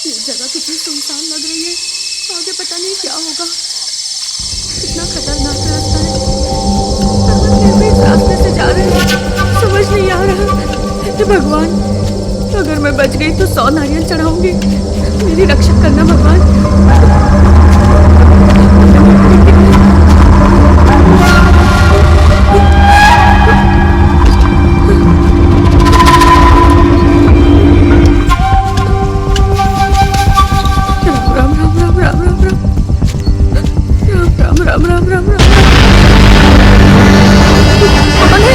ये जगह कितनी सुनसान लग रही है। आगे पता नहीं क्या होगा। कितना खतरनाक रास्ता है। हम कैसे इस रास्ते से जा रहे हैं समझ नहीं आ रहा। हे भगवान, अगर मैं बच गई तो 100 नारियल चढ़ाऊंगी। मेरी रक्षा करना भगवान। राम राम राम राम राम राम राम राम राम राम राम। कौन है?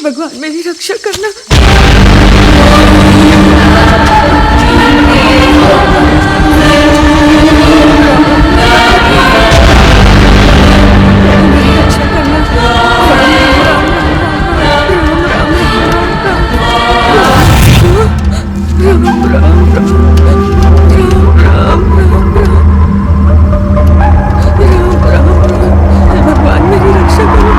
भगवान मेरी रक्षा करना। भगवान मेरी रक्षा करो।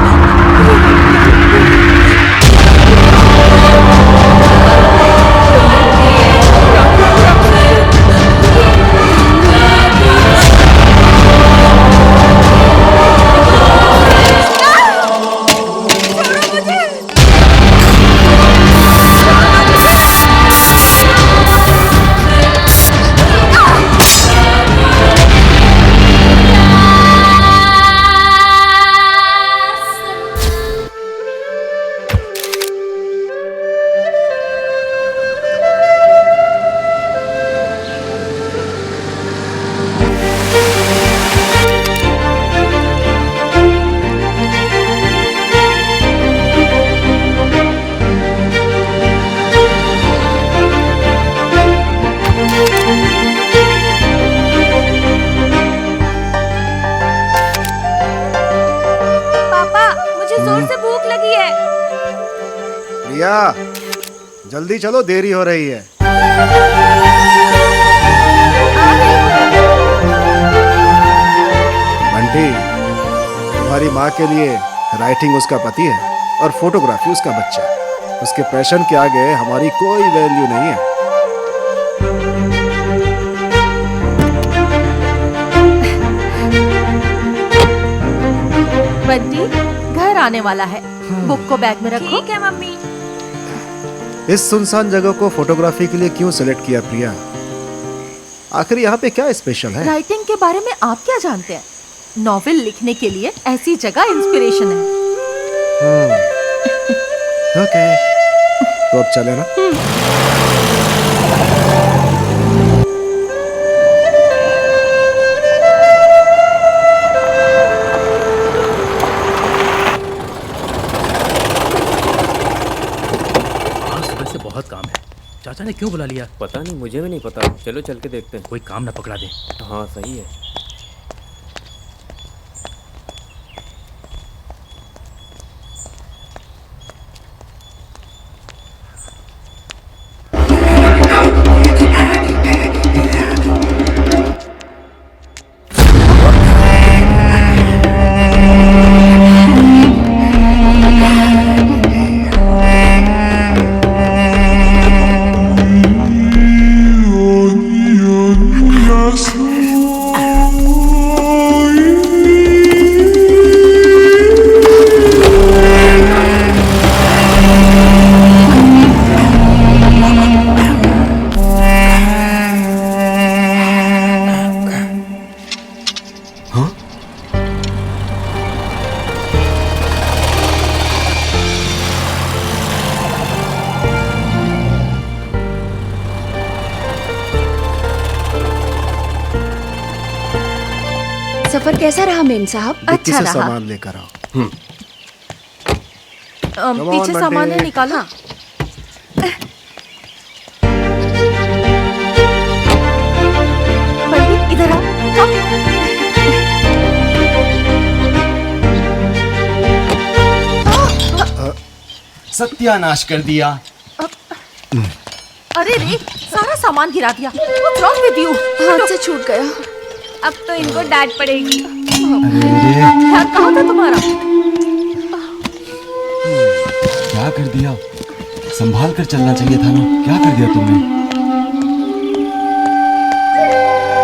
प्रिया, जल्दी चलो, देरी हो रही है। बंटी, तुम्हारी माँ के लिए राइटिंग उसका पति है और फोटोग्राफी उसका बच्चा। उसके पैशन के आगे हमारी कोई वैल्यू नहीं है। बंटी घर आने वाला है, बुक को बैग में रखो। ठीक है मम्मी। इस सुनसान जगह को फोटोग्राफी के लिए क्यों सिलेक्ट किया प्रिया? आखिर यहाँ पे क्या स्पेशल है? राइटिंग के बारे में आप क्या जानते हैं? नॉवेल लिखने के लिए ऐसी जगह इंस्पिरेशन है। ओके, तो अब चले ना। बहुत काम है। चाचा ने क्यों बुला लिया? पता नहीं, मुझे भी नहीं पता। चलो चल के देखते हैं। कोई काम ना पकड़ा दे। हाँ सही है। सफर कैसा रहा मेम साहब? अच्छा रहा। सामान लेकर आओ। पीछे सामान है, निकालो। बंटी इधर सत्यानाश कर दिया। अरे रे, सारा सामान गिरा दिया। What's wrong with you? हाथ से छूट गया। अब तो इनको डांट पड़ेगी। अरे ध्यान कहाँ था तुम्हारा? क्या कर दिया? संभाल कर चलना चाहिए था ना। क्या कर दिया तुमने?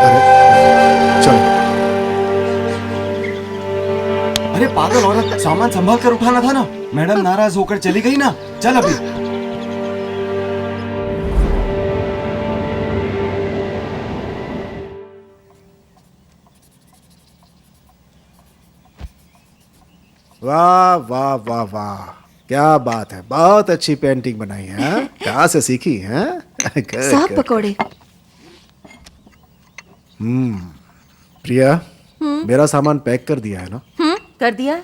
अरे चलो। अरे पागल औरत, सामान संभाल कर उठाना था ना। मैडम नाराज होकर चली गई ना। चल अभी। वाह वाह वाह वाह, क्या बात है, बहुत अच्छी पेंटिंग बनाई है। हाँ? कहाँ से सीखी है? साहब पकौड़े। प्रिया, मेरा सामान पैक कर दिया है ना? कर दिया है।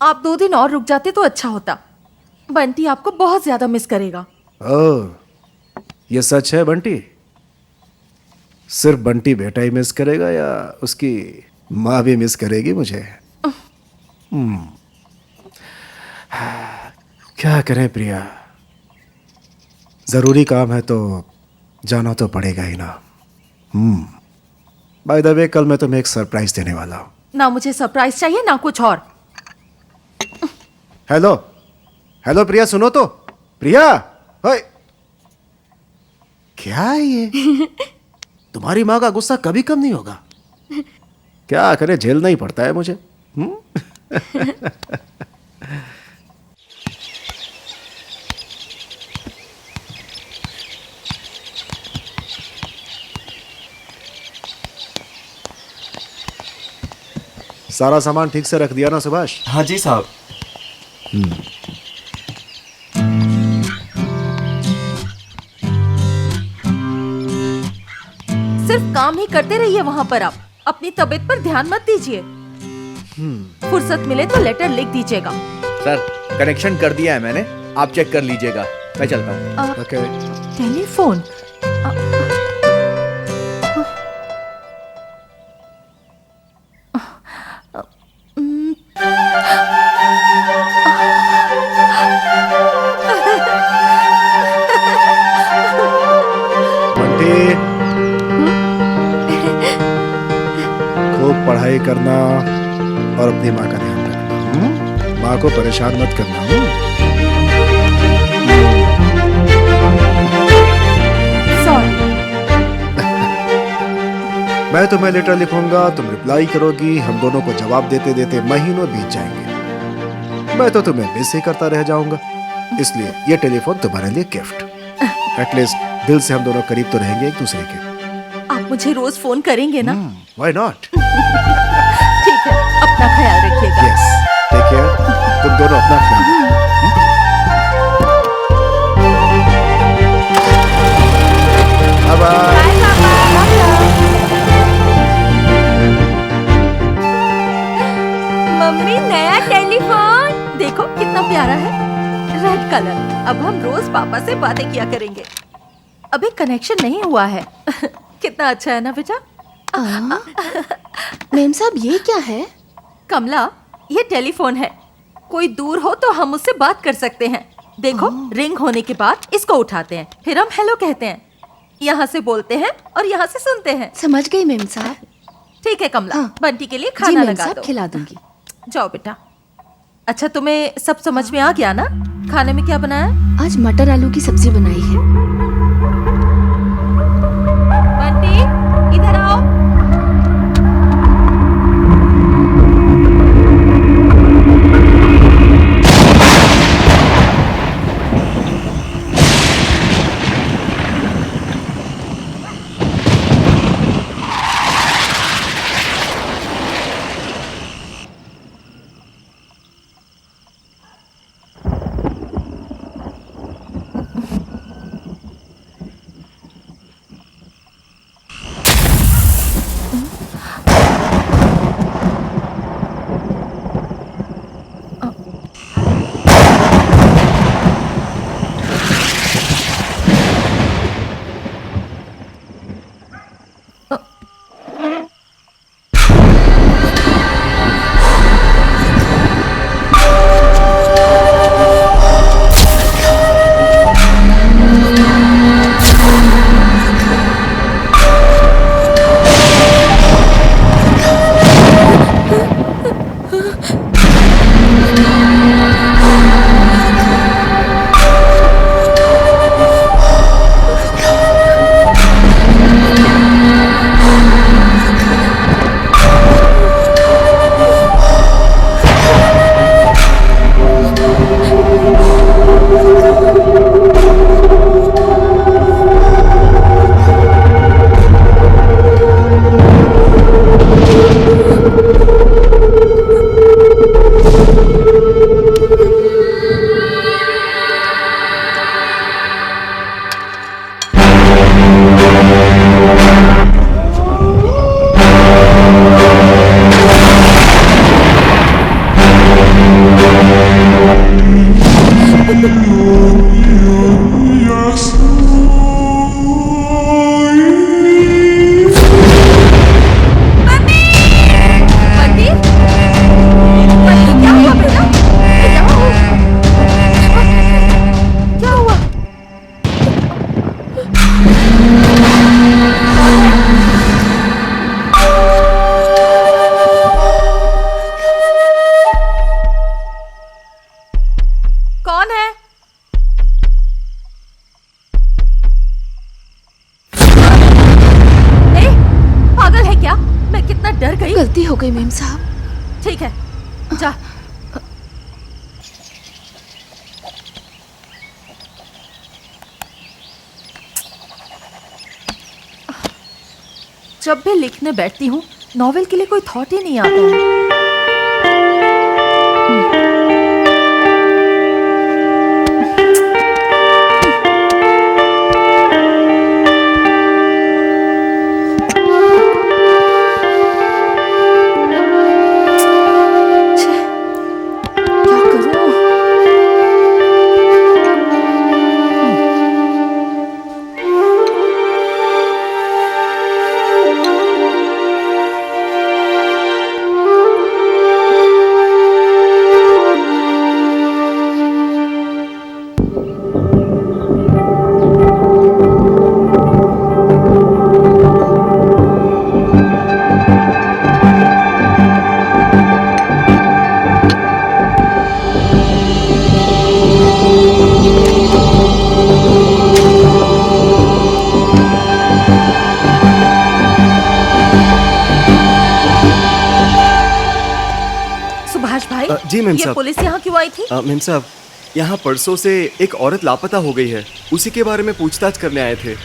आप 2 दिन और रुक जाते तो अच्छा होता। बंटी आपको बहुत ज्यादा मिस करेगा। ओह, ये सच है बंटी? सिर्फ बंटी बेटा ही मिस करेगा या उसकी माँ भी मिस करेगी मुझे? क्या करें प्रिया, जरूरी काम है तो जाना तो पड़ेगा ही ना। बाय द वे, कल मैं तुम्हें एक सरप्राइज देने वाला हूँ। ना मुझे सरप्राइज चाहिए ना कुछ और। हेलो हेलो प्रिया, सुनो तो। प्रिया, ओए, क्या है ये? तुम्हारी माँ का गुस्सा कभी कम नहीं होगा। क्या करे, झेलना ही पड़ता है मुझे। सारा सामान ठीक से रख दिया ना सुभाष? हाँ जी साहब। सिर्फ काम ही करते रहिए वहाँ पर। आप अपनी तबीयत पर ध्यान मत दीजिए। फुर्सत मिले तो लेटर लिख दीजिएगा। सर, कनेक्शन कर दिया है मैंने, आप चेक कर लीजिएगा। मैं चलता हूँ। ओके। टेलीफोन। बंटी, खूब पढ़ाई करना और अपनी माँ का ध्यान रखना। माँ को परेशान मत करना। सॉरी। मैं तुम्हें लेटर लिखूंगा, तुम रिप्लाई करोगी, हम दोनों को जवाब देते देते महीनों बीत जाएंगे। मैं तो तुम्हें मिस ही करता रह जाऊंगा। इसलिए ये टेलीफोन तुम्हारे लिए गिफ्ट। एटलीस्ट दिल से हम दोनों करीब तो रहेंगे एक दूसरे के। आप मुझे रोज फोन करेंगे ना? Why not? ठीक है, अपना ख्याल रखिएगा। Yes, take care. तुम दोनों अपना ख्याल रखो। Bye bye. मम्मी, नया टेलीफोन देखो कितना प्यारा है, रेड कलर। अब हम रोज पापा से बातें किया करेंगे। अभी कनेक्शन नहीं हुआ है। कितना अच्छा है ना बेटा? मेम साहब, ये क्या है? कमला, ये टेलीफोन है। कोई दूर हो तो हम उससे बात कर सकते हैं। देखो, रिंग होने के बाद इसको उठाते हैं, फिर हम हेलो कहते हैं। यहाँ से बोलते हैं और यहाँ से सुनते हैं। समझ गई मेम साहब। ठीक है कमला, हाँ। बंटी के लिए जी खाना मेम लगा साहब, दो। खिला दूंगी। जाओ बेटा। अच्छा, तुम्हें सब समझ में आ गया ना? खाने में क्या बनाया? आज मटर आलू की सब्जी बनाई है। बंटी, इधर आओ। कौन है? ए, पागल है क्या? मैं कितना डर गई। गलती हो गई मेम साहब। ठीक है, जा। जब भी लिखने बैठती हूँ नॉवेल के लिए कोई थॉट ही नहीं आता है। जी मेम ये साहब। पुलिस यहाँ क्यों आई थी? मेम साहब, यहाँ परसों से एक औरत लापता हो गई है, उसी के बारे में पूछताछ करने आए थे।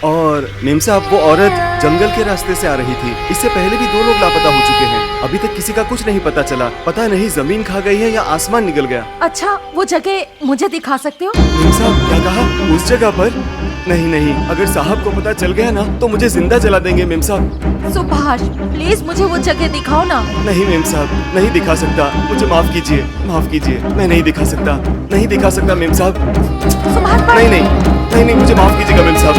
और मेम साहब, वो औरत जंगल के रास्ते से आ रही थी। इससे पहले भी 2 लोग लापता हो चुके हैं। अभी तक किसी का कुछ नहीं पता चला। पता नहीं जमीन खा गई है या आसमान निकल गया। अच्छा, वो जगह मुझे दिखा सकते हो? मेम साहब, क्या कहा? उस जगह पर? नहीं नहीं, अगर साहब को पता चल गया ना तो मुझे जिंदा जला देंगे मेम साहब। सुभाष, प्लीज मुझे वो जगह दिखाओ ना। नहीं मेम साहब, नहीं दिखा सकता। मुझे माफ कीजिए, माफ कीजिए। मैं नहीं दिखा सकता, नहीं दिखा सकता मेम साहब। सुभाष भाई, नहीं नहीं नहीं नहीं, मुझे माफ कीजिएगा मेम साहब।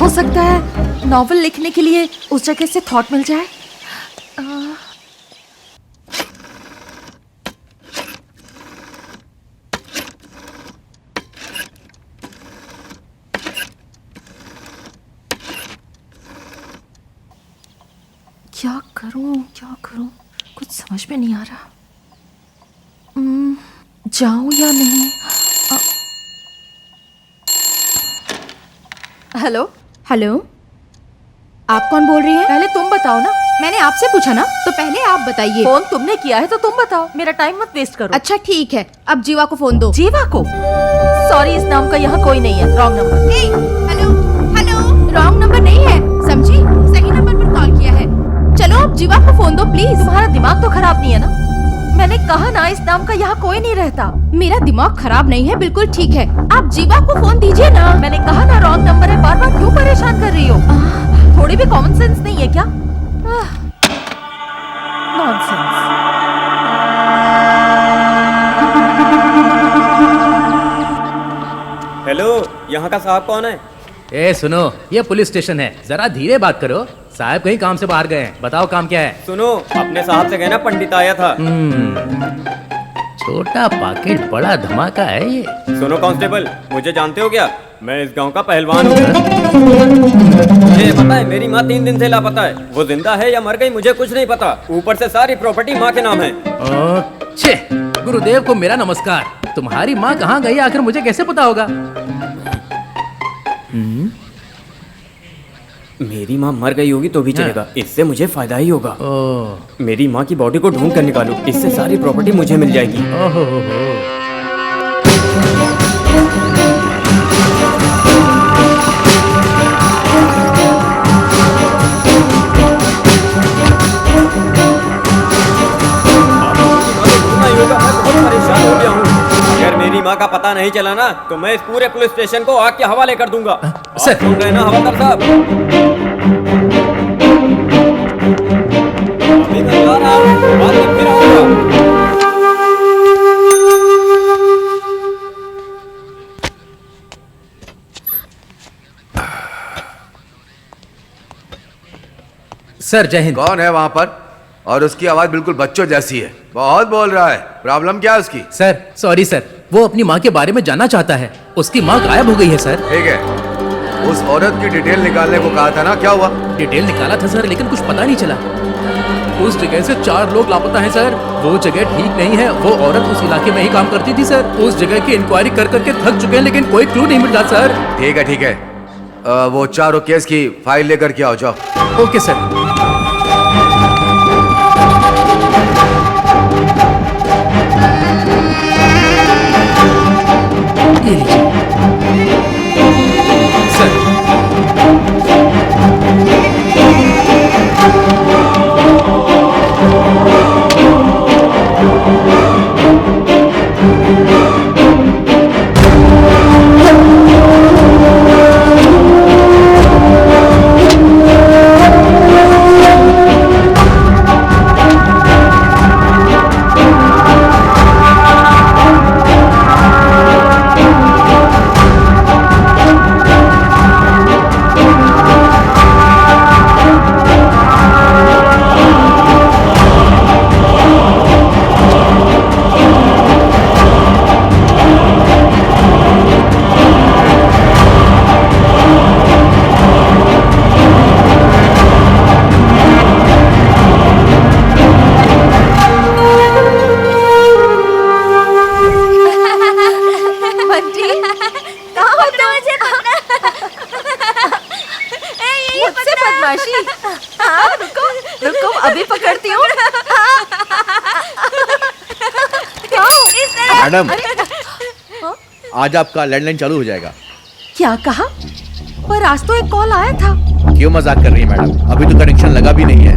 हो सकता है नॉवेल लिखने के लिए उस जगह से थॉट मिल जाए। क्या करूं कुछ समझ में नहीं आ रहा। जाऊं या नहीं? हेलो हेलो, आप कौन बोल रही हैं? पहले तुम बताओ ना। मैंने आपसे पूछा ना, तो पहले आप बताइए। फोन तुमने किया है तो तुम बताओ, मेरा टाइम मत वेस्ट करो। अच्छा ठीक है, अब जीवा को फोन दो। जीवा को? सॉरी, इस नाम का यहाँ कोई नहीं है। Wrong number. Hello hello, wrong number नहीं है, समझी? सही नंबर पर कॉल किया है। चलो अब जीवा को फोन दो प्लीज। तुम्हारा दिमाग तो खराब नहीं है ना? मैंने कहा ना, इस नाम का यहाँ कोई नहीं रहता। मेरा दिमाग खराब नहीं है, बिल्कुल ठीक है। आप जीवा को फोन दीजिए ना। मैंने कहा ना, रॉन्ग नंबर है। बार बार क्यों परेशान कर रही हो? थोड़ी भी कॉमन सेंस नहीं है क्या? नॉनसेंस। हेलो, यहाँ का साहब कौन है? ए सुनो, ये पुलिस स्टेशन है, जरा धीरे बात करो। साहब कहीं काम से बाहर गए हैं। बताओ काम क्या है? सुनो, अपने साहब से कहना पंडित आया था। छोटा पाकिट बड़ा धमाका है ये। सुनो कांस्टेबल, मुझे जानते हो क्या? मैं इस गांव का पहलवान हूँ। मुझे पता है मेरी माँ 3 दिन से लापता है। वो जिंदा है या मर गई मुझे कुछ नहीं पता। ऊपर से सारी प्रॉपर्टी माँ के नाम है। छे, गुरुदेव को मेरा नमस्कार। तुम्हारी माँ कहाँ गई आखिर मुझे कैसे पता होगा? मेरी माँ मर गई होगी तो भी चलेगा, इससे मुझे फायदा ही होगा। मेरी माँ की बॉडी को ढूंढ कर निकालो, इससे सारी प्रॉपर्टी मुझे मिल जाएगी। परेशान हो गया हूँ। अगर मेरी माँ का पता नहीं चला ना तो मैं इस पूरे पुलिस स्टेशन को आग के हवाले कर दूंगा। सर, सुन रहे ना हवलदार साहब? अभी मैं जा रहा हूँ, बाद में फिर आऊंगा। सर जय हिंद। कौन है वहां पर? और उसकी आवाज बिल्कुल बच्चों जैसी है, बहुत बोल रहा है। प्रॉब्लम क्या है उसकी? सर सॉरी सर, वो अपनी माँ के बारे में जानना चाहता है। उसकी माँ गायब हो गई है सर। ठीक है, उस औरत की डिटेल निकालने को कहा था ना, क्या हुआ? डिटेल निकाला था सर, लेकिन कुछ पता नहीं चला। उस जगह से 4 लोग लापता हैं सर। वो जगह ठीक नहीं है। वो औरत उस इलाके में ही काम करती थी सर। उस जगह की इंक्वायरी कर करके थक चुके हैं, लेकिन कोई क्लू नहीं मिल रहा सर। ठीक है ठीक है, वो चारों केस की फाइल लेकर के आओ, जाओ। Okay sir. ये लीजिए सर। बंटी कहाँ हो तुम? मुझसे बदमाशी? हाँ, रुको रुको, अभी पकड़ती हूँ। क्या हो? मैडम, आज आपका लैंडलाइन चालू हो जाएगा। क्या कहा? पर आज तो एक कॉल आया था। क्यों मजाक कर रही है मैडम? अभी तो कनेक्शन लगा भी नहीं है।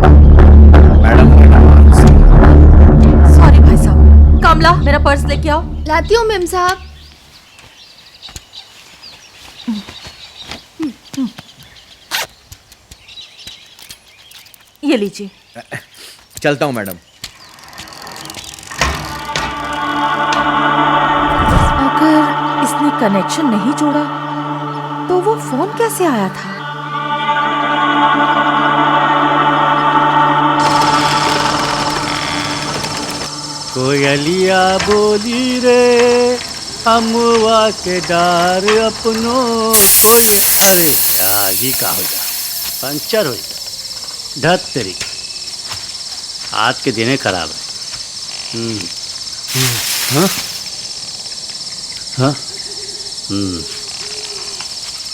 मैडम सॉरी भाई साहब। कमला, मेरा पर्स लेके आओ। लाती हूँ मेम साहब। ये लीजिए। चलता हूँ मैडम। अगर इसने कनेक्शन नहीं जोड़ा तो वो फोन कैसे आया था? कोयलिया बोली रे अमुआ के डार अपनो कोई। अरे यार, ये का हो गया? पंचर हो गया। धत तेरी, आज के दिन खराब है। हाँ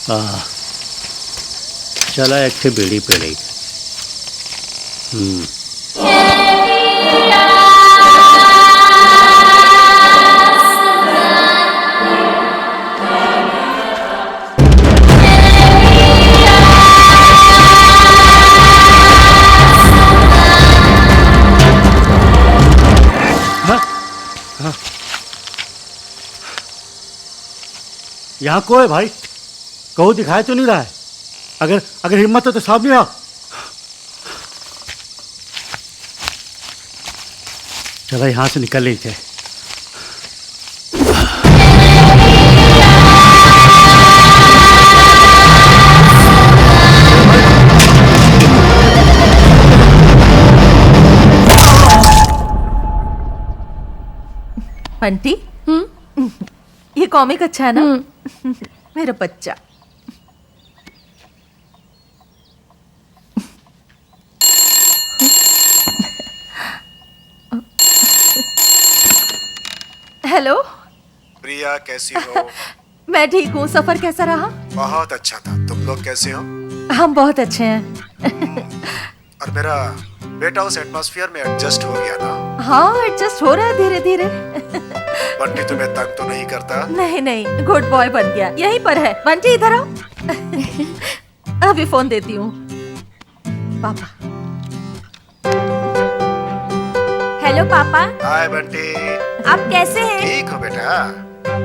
हाँ चला एक ठे बीड़ी पे रही। यहाँ को है भाई? कहूँ दिखाई तो नहीं रहा है। अगर हिम्मत है तो सामने आ। चलो यहाँ से निकल रही थे। बंटी, ये कॉमिक अच्छा है ना? मेरा बच्चा। हेलो प्रिया, कैसी हो? मैं ठीक हूँ। सफर कैसा रहा? बहुत अच्छा था। तुम लोग कैसे हो? हम बहुत अच्छे हैं। और मेरा बेटा उस एटमॉस्फेयर में एडजस्ट हो गया ना? हाँ, एडजस्ट हो रहा है धीरे धीरे। बंटी तुम्हें तंग तो नहीं करता? नहीं नहीं, गुड बॉय बन गया। यहीं पर है। बंटी इधर आओ। अभी फोन देती हूँ। पापा। हेलो पापा, हाय बंटी। आप कैसे हैं? ठीक हो बेटा?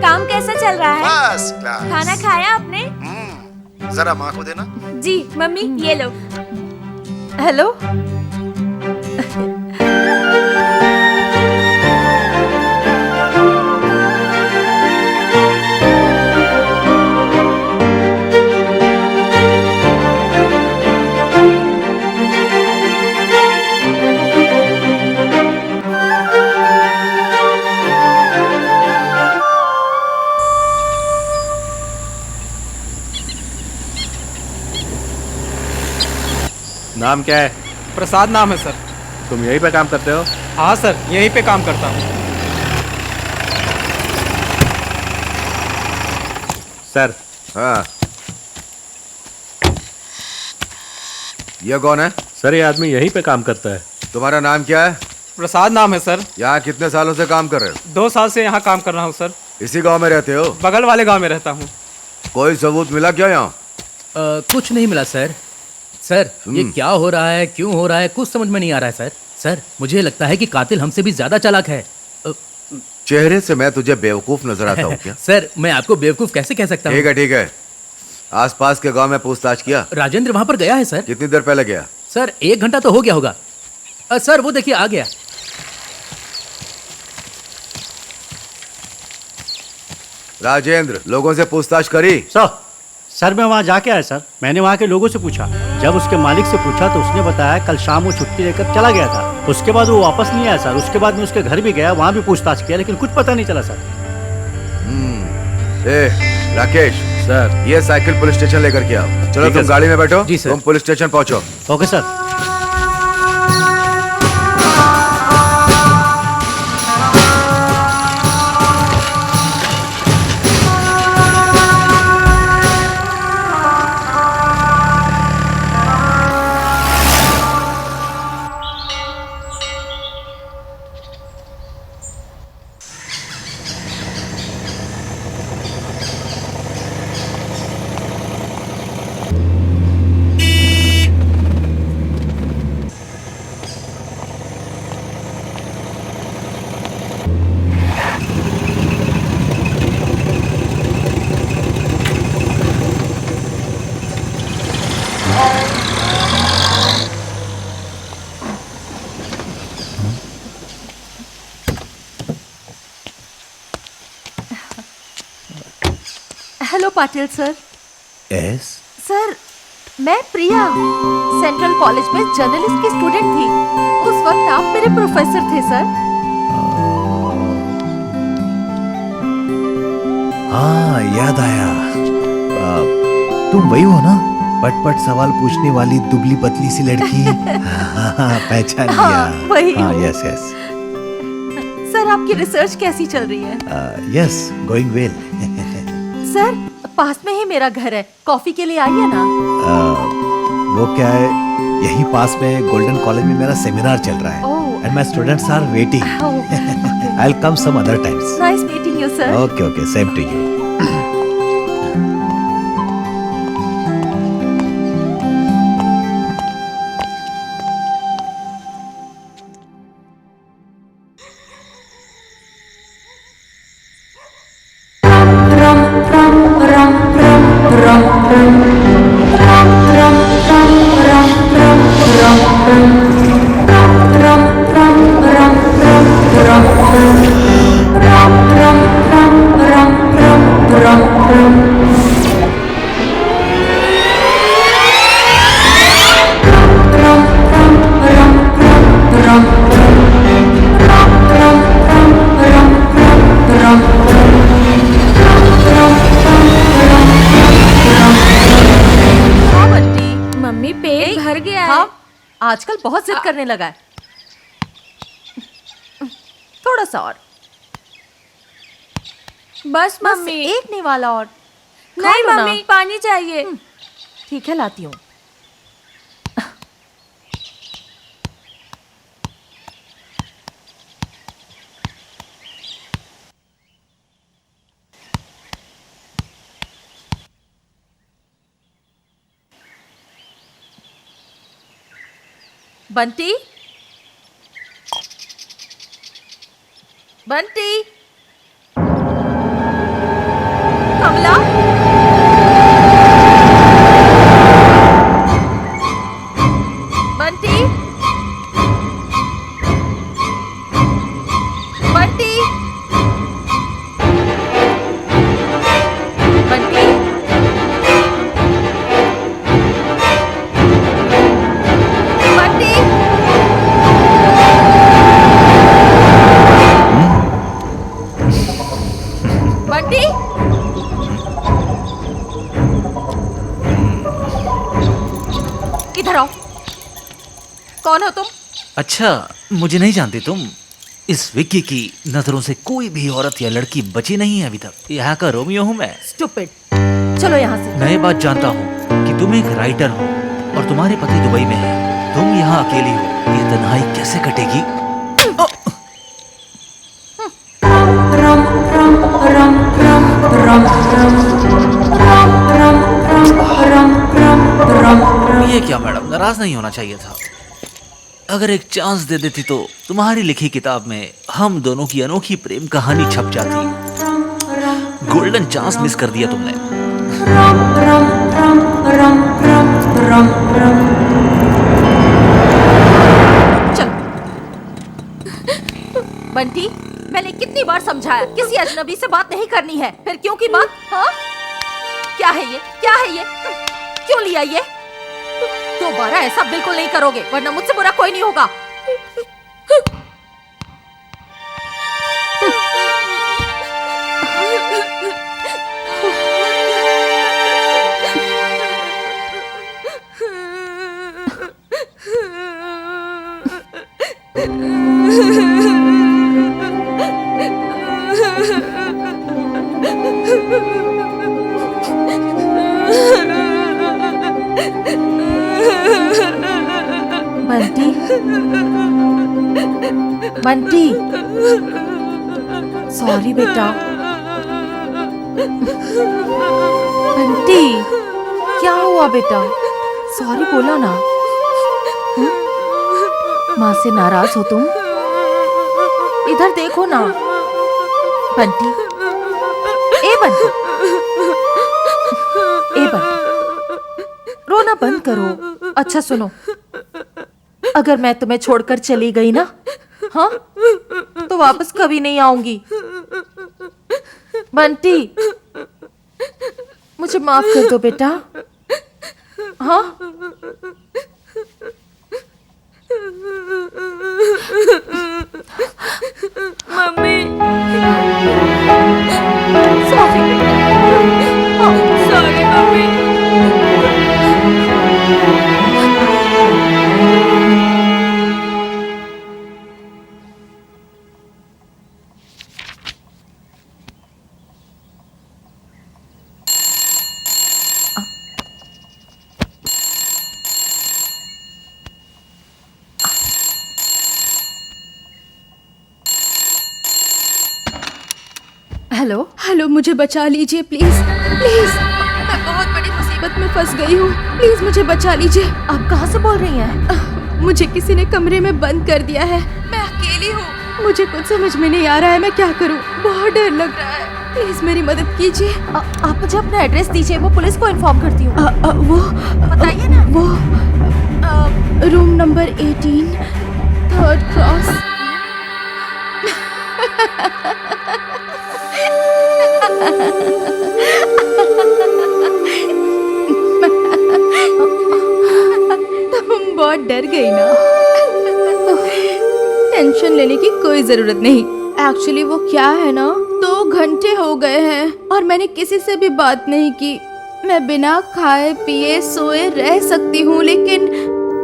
काम कैसा चल रहा है? First class. खाना खाया आपने? जरा माँ को देना। जी मम्मी, ये लो। हेलो। नाम क्या है? प्रसाद नाम है सर। तुम यहीं पे काम करते हो? हाँ सर, यहीं पे काम करता हूँ। सर। हाँ। ये कौन है? सर ये आदमी यहीं पे काम करता है। तुम्हारा नाम क्या है? प्रसाद नाम है सर। यहाँ कितने सालों से काम कर रहे हो? 2 साल से यहाँ काम कर रहा हूँ सर। इसी गांव में रहते हो? बगल वाले गांव में रहता हूँ। कोई सबूत मिला क्या यहाँ? कुछ नहीं मिला सर। सर ये क्या हो रहा है, क्यों हो रहा है, कुछ समझ में नहीं आ रहा है सर। सर मुझे लगता है कि कातिल हमसे भी ज्यादा चालाक है। चेहरे से मैं तुझे बेवकूफ नजर आता हूँ क्या? सर मैं आपको बेवकूफ कैसे कह सकता हूँ? ठीक है। आसपास के गांव में पूछताछ किया? राजेंद्र वहाँ पर गया है सर। कितनी देर पहले गया? सर 1 घंटा तो हो गया होगा। सर वो देखिए आ गया। राजेंद्र, लोगों से पूछताछ करी? सर मैं वहाँ जाके आया सर। मैंने वहाँ के लोगों से पूछा। जब उसके मालिक से पूछा तो उसने बताया कल शाम वो छुट्टी लेकर चला गया था। उसके बाद वो वापस नहीं आया सर। उसके बाद मैं उसके घर भी गया, वहाँ भी पूछताछ किया, लेकिन कुछ पता नहीं चला सर। राकेश सर, ये साइकिल पुलिस स्टेशन लेकर के आओ। चलो तुम गाड़ी में बैठो। जी सर। तुम पुलिस स्टेशन पहुंचो। Okay sir. Hello Patil sir. Yes. Sir मैं प्रिया सेंट्रल कॉलेज में जर्नलिस्ट की स्टूडेंट थी। उस वक्त आप मेरे प्रोफेसर थे सर। हाँ याद आया। तुम वही हो ना, पट सवाल पूछने वाली दुबली पतली सी लड़की? हाँ, पहचान लिया। हाँ, वही हाँ, हूँ। यस। सर आपकी रिसर्च कैसी चल रही है? Yes, going well. सर पास में ही मेरा घर है, कॉफी के लिए आइए ना। वो क्या है, यही पास में गोल्डन कॉलेज में मेरा सेमिनार चल रहा है and my students are waiting. I will come some other times. Nice meeting you sir. Okay, same to you. Mummy पेट भर गया है। हाँ, आजकल बहुत जिद करने लगा है। थोड़ा सा और। बस बस मम्मी। एक नहीं वाला और। खा नहीं लो ना। मम्मी, पानी चाहिए। ठीक है लाती हूँ। बंटी, बंटी, कमला, बंटी, बंटी, बंटी, बंटी। अच्छा, मुझे नहीं जानती तुम? इस विक्की की नजरों से कोई भी औरत या लड़की बची नहीं है अभी तक। यहाँ का रोमियो हूँ मैं। स्टूपिड, चलो यहाँ से। मैं ये बात जानता हूँ कि तुम एक राइटर हो और तुम्हारे पति दुबई में है। तुम यहाँ अकेली हो, ये तन्हाई कैसे कटेगी? ये क्या मैडम, नाराज नहीं होना चाहिए था। अगर एक चांस दे देती तो तुम्हारी लिखी किताब में हम दोनों की अनोखी प्रेम कहानी छप जाती। गोल्डन चांस मिस कर दिया तुमने। चल। बंटी, मैंने कितनी बार समझाया किसी अजनबी से बात नहीं करनी है, फिर क्यों की बात? हाँ, क्या है ये? क्या है ये? क्यों लिया ये? दोबारा ऐसा बिल्कुल नहीं करोगे, वरना मुझसे बुरा कोई नहीं होगा। बंटी, बंटी, सॉरी बेटा। बंटी, क्या हुआ बेटा? सॉरी बोला ना। माँ से नाराज हो तुम? इधर देखो ना। बंटी, ए बंटी, ए बंटी, रोना बंद करो। अच्छा सुनो, अगर मैं तुम्हें छोड़कर चली गई ना, हाँ, तो वापस कभी नहीं आऊंगी। बंटी, मुझे माफ कर दो बेटा। हाँ, मम्मी, सॉरी बेटा। Sorry mummy. हेलो, हेलो, मुझे बचा लीजिए प्लीज, प्लीज। मैं बहुत बड़ी मुसीबत में फंस गई हूँ, प्लीज मुझे बचा लीजिए। आप कहाँ से बोल रही हैं? मुझे किसी ने कमरे में बंद कर दिया है, मैं अकेली हूँ, मुझे कुछ समझ में नहीं आ रहा है, मैं क्या करूँ, बहुत डर लग रहा है, प्लीज मेरी मदद कीजिए। आप मुझे अपना एड्रेस दीजिए, मैं पुलिस को इन्फॉर्म करती हूँ। वो बताइए ना। वो रूम नंबर 18, 3rd क्रॉस। तुम बहुत डर गई ना? टेंशन लेने की कोई जरूरत नहीं। एक्चुअली वो क्या है ना, 2 घंटे हो गए हैं और मैंने किसी से भी बात नहीं की। मैं बिना खाए पिए सोए रह सकती हूँ, लेकिन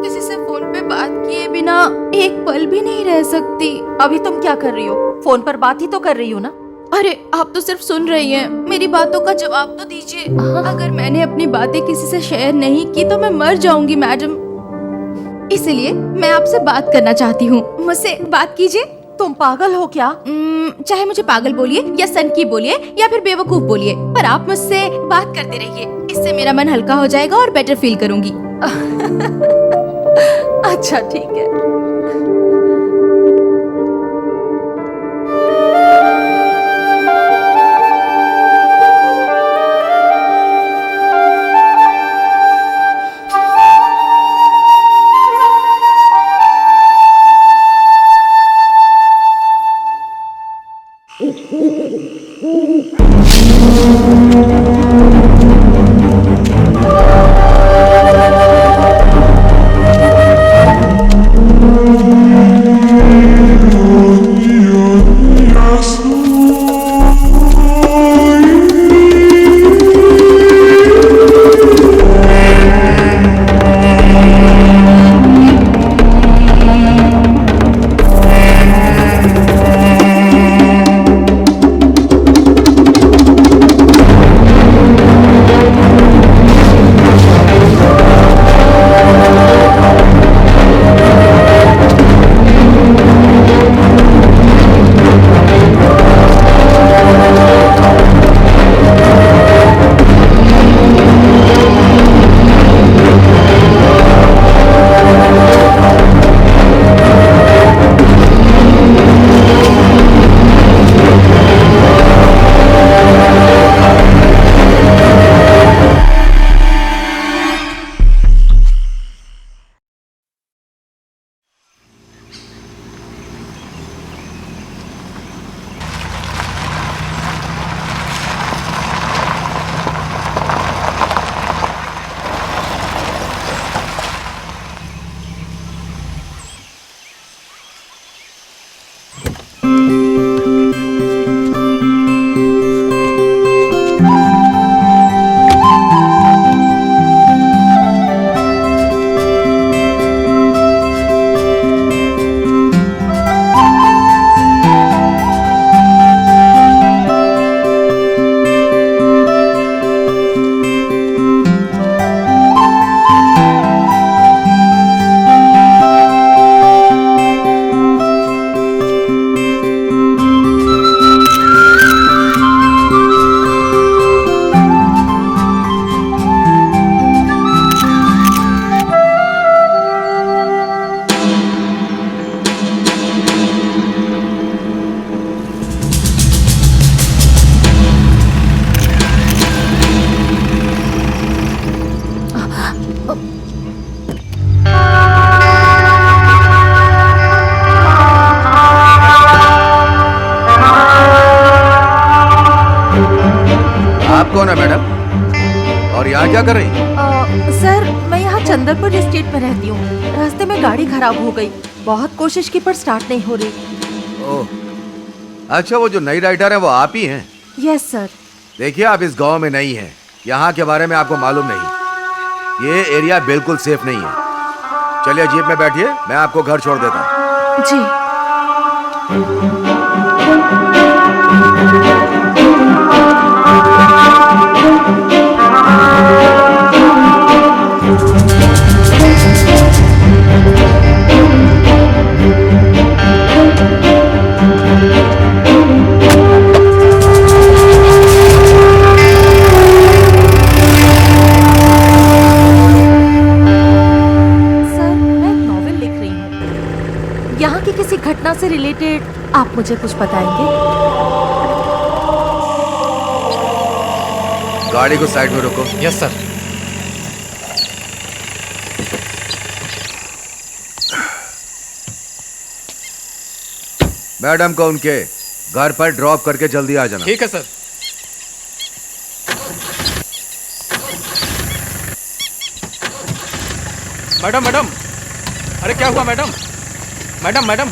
किसी से फोन पे बात किए बिना एक पल भी नहीं रह सकती। अभी तुम क्या कर रही हो? फोन पर बात ही तो कर रही हो ना। अरे आप तो सिर्फ सुन रही हैं, मेरी बातों का जवाब तो दीजिए। अगर मैंने अपनी बातें किसी से शेयर नहीं की तो मैं मर जाऊंगी मैडम, इसलिए मैं आपसे बात करना चाहती हूँ, मुझसे बात कीजिए। तुम पागल हो क्या? चाहे मुझे पागल बोलिए या सनकी बोलिए या फिर बेवकूफ बोलिए, पर आप मुझसे बात करते रहिए, इससे मेरा मन हल्का हो जाएगा और बेटर फील करूंगी। अच्छा ठीक है। जगदलपुर स्टेट में रहती हूँ। रास्ते में गाड़ी खराब हो गई, बहुत कोशिश की पर स्टार्ट नहीं हो रही। ओह अच्छा, वो जो नई राइटर है वो आप ही हैं? Yes sir. देखिए, आप इस गांव में नहीं हैं, यहाँ के बारे में आपको मालूम नहीं। ये एरिया बिल्कुल सेफ नहीं है। चलिए जीप में बैठिए, मैं आपको घर छोड़ देता हूँ। जी। किसी घटना से रिलेटेड आप मुझे कुछ बताएंगे? गाड़ी को साइड में रोको। Yes sir. मैडम को उनके घर पर ड्रॉप करके जल्दी आ जाना। ठीक है सर। मैडम मैडम, अरे क्या हुआ मैडम? मैडम मैडम,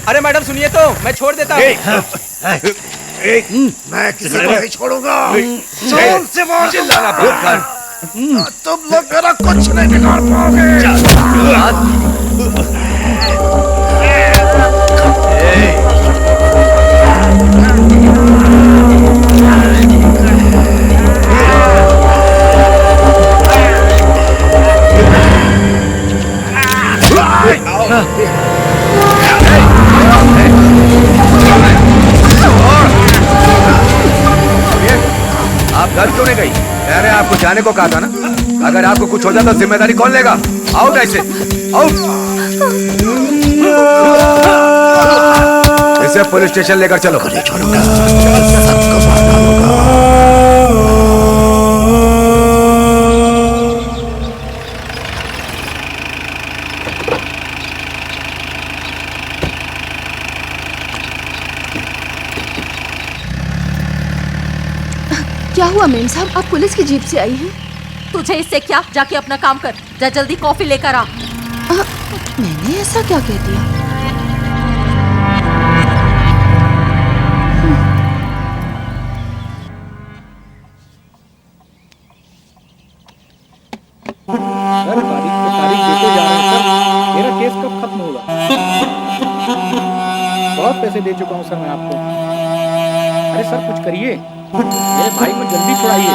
अरे मैडम सुनिए तो, मैं छोड़ देता हूँ। मैं किसी को नहीं छोड़ूंगा। जोर से बोल, चिल्लाना बंद कर। तुम लोग मेरा कुछ नहीं बिगाड़ पाओगे। आप घर क्यों नहीं गई? मैंने आपको जाने को कहा था ना। अगर आपको कुछ हो जाता तो जिम्मेदारी कौन लेगा? आउट ऐसे, आउट। इसे पुलिस स्टेशन लेकर चलो। छोड़ूंगा, सबको मारना होगा। क्या हुआ मेम साहब, आप पुलिस की जीप से आई हैं? तुझे इससे क्या, जाके अपना काम कर। जा जल्दी कॉफी लेकर आ। मैंने ऐसा क्या कह दिया? सर तारीख पे तारीख देते जा रहे हैं सर। मेरा केस कब खत्म होगा? बहुत पैसे दे चुका हूँ सर मैं आपको। अरे सर कुछ करिए, मेरे भाई को जल्दी छुड़ाइए।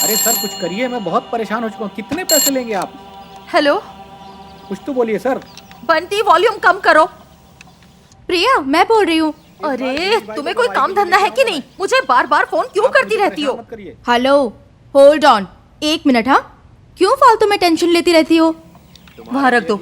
अरे सर कुछ करिए, मैं बहुत परेशान हो चुका हूँ। कितने पैसे लेंगे आप? हेलो, कुछ तो बोलिए सर। बंटी वॉल्यूम कम करो। प्रिया, मैं बोल रही हूँ। अरे तुम्हें कोई काम धंधा है कि नहीं? मुझे बार बार फोन क्यों करती रहती हो? Hello, hold on, 1 minute. हाँ, क्यों फालतू में टेंशन लेती रहती हो? वहाँ रख दो।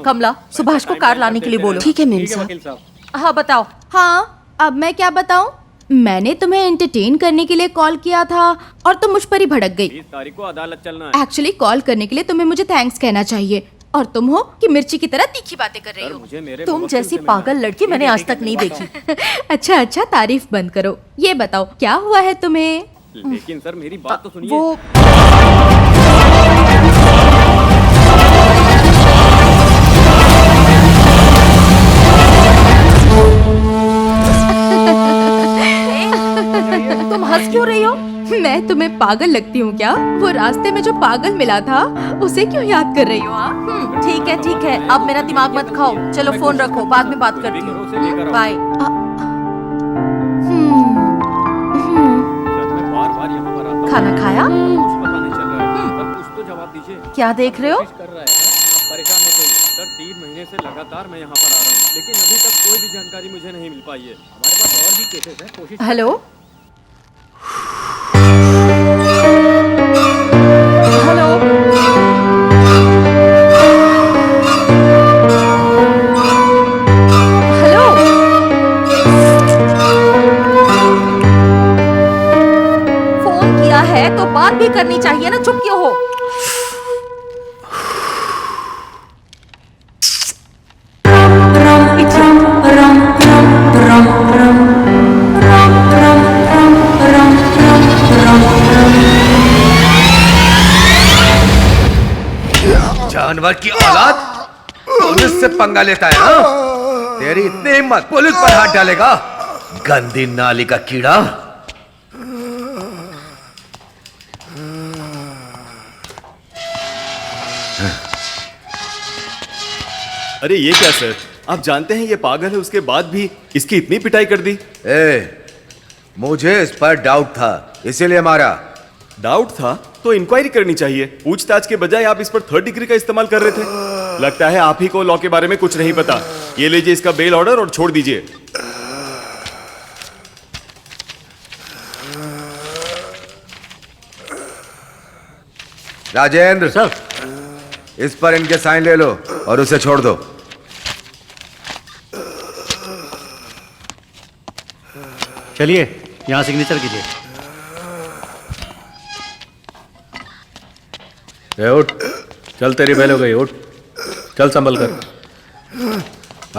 कमला, सुभाष को कार लाने के लिए बोलो। ठीक है मेम साहब। हाँ बताओ। हाँ, अब मैं क्या बताऊं? मैंने तुम्हें एंटरटेन करने के लिए कॉल किया था और तुम मुझ पर ही भड़क गई। 20 तारीख को अदालत चलना है। एक्चुअली कॉल करने के लिए तुम्हें मुझे थैंक्स कहना चाहिए, और तुम हो कि मिर्ची की तरह तीखी बातें कर रही हो। तुम जैसी पागल लड़की मैंने आज तक नहीं देखी। अच्छा अच्छा, तारीफ बंद करो। ये बताओ क्या हुआ है तुम्हें? लेकिन सर मेरी बात तो सुनिए। वो तुम हंस क्यों रही हो? मैं तुम्हें पागल लगती हूँ क्या? वो रास्ते में जो पागल मिला था उसे क्यों याद कर रही हो? ठीक है ठीक है, अब मेरा दिमाग मत खाओ। चलो फोन रखो, बाद में बात करती हूँ। बाय। खाना खाया? पता नहीं चल रहा है। सर कुछ तो जवाब दीजिए। क्या देख रहे हो? परेशान मत होइए सर, 3 महीने से लगातार मैं यहाँ पर आ रहा हूँ, लेकिन अभी तक कोई भी जानकारी मुझे नहीं मिल पाई है। हमारे पास और भी केसेस हैं, कोशिश। हेलो हेलो, हेलो, फोन किया है तो बात भी करनी चाहिए ना, चुप क्यों हो? जानवर की औलाद पुलिस से पंगा लेता है हाँ? तेरी इतनी हिम्मत, पुलिस पर हाथ डालेगा? गंदी नाली का कीड़ा। अरे ये क्या सर, आप जानते हैं ये पागल है, उसके बाद भी इसकी इतनी पिटाई कर दी। मुझे इस पर डाउट था, इसीलिए मारा। डाउट था तो इंक्वायरी करनी चाहिए। पूछताछ के बजाय आप इस पर 3rd डिग्री का इस्तेमाल कर रहे थे। लगता है आप ही को लॉ के बारे में कुछ नहीं पता। ये लीजिए इसका बेल ऑर्डर और छोड़ दीजिए। राजेंद्र सर, इस पर इनके साइन ले लो और उसे छोड़ दो। चलिए यहाँ सिग्नेचर कीजिए। उठ, चल तेरी बेल हो गई, उठ, चल संभल कर,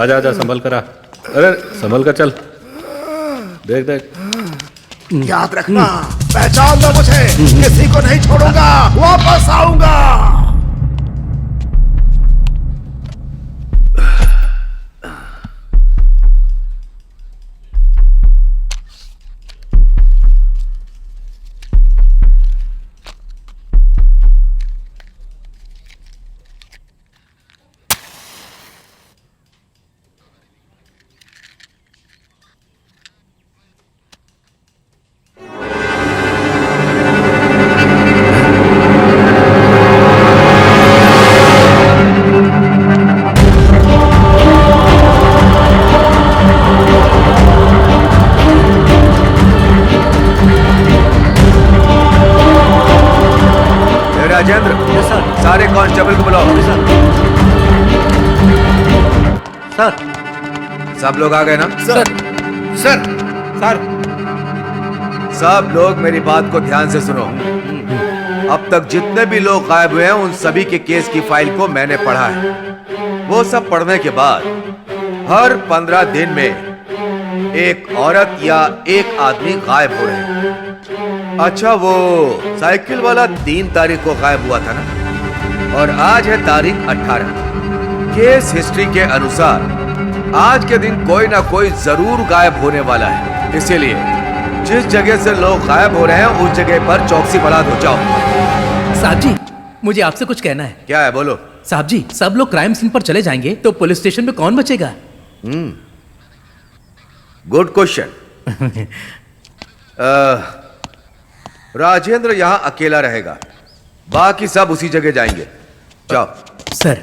आजा आजा संभल कर आ। अरे संभल कर चल, देख देख। याद रखना, पहचान दो मुझे, किसी को नहीं छोड़ूंगा, वापस आऊंगा। राजेंद्र, सारे कांस्टेबल को बुलाओ। सर, सब लोग आ गए ना? सर सर सर सब लोग मेरी बात को ध्यान से सुनो। अब तक जितने भी लोग गायब हुए हैं उन सभी के केस की फाइल को मैंने पढ़ा है। वो सब पढ़ने के बाद हर 15 दिन में एक औरत या एक आदमी गायब हो रहे हैं। अच्छा, वो साइकिल वाला 3 तारीख को गायब हुआ था ना, और आज है तारीख 18। केस हिस्ट्री के अनुसार आज के दिन कोई ना कोई जरूर गायब होने वाला है। इसीलिए जिस जगह से लोग गायब हो रहे हैं उस जगह पर चौकसी बढ़ा दो। जाओ। साहब जी, मुझे आपसे कुछ कहना है। क्या है, बोलो। साहब जी, सब लोग क्राइम सीन पर चले जाएंगे तो पुलिस स्टेशन में कौन बचेगा? Good question. राजेंद्र यहाँ अकेला रहेगा, बाकी सब उसी जगह जाएंगे। जाओ। सर,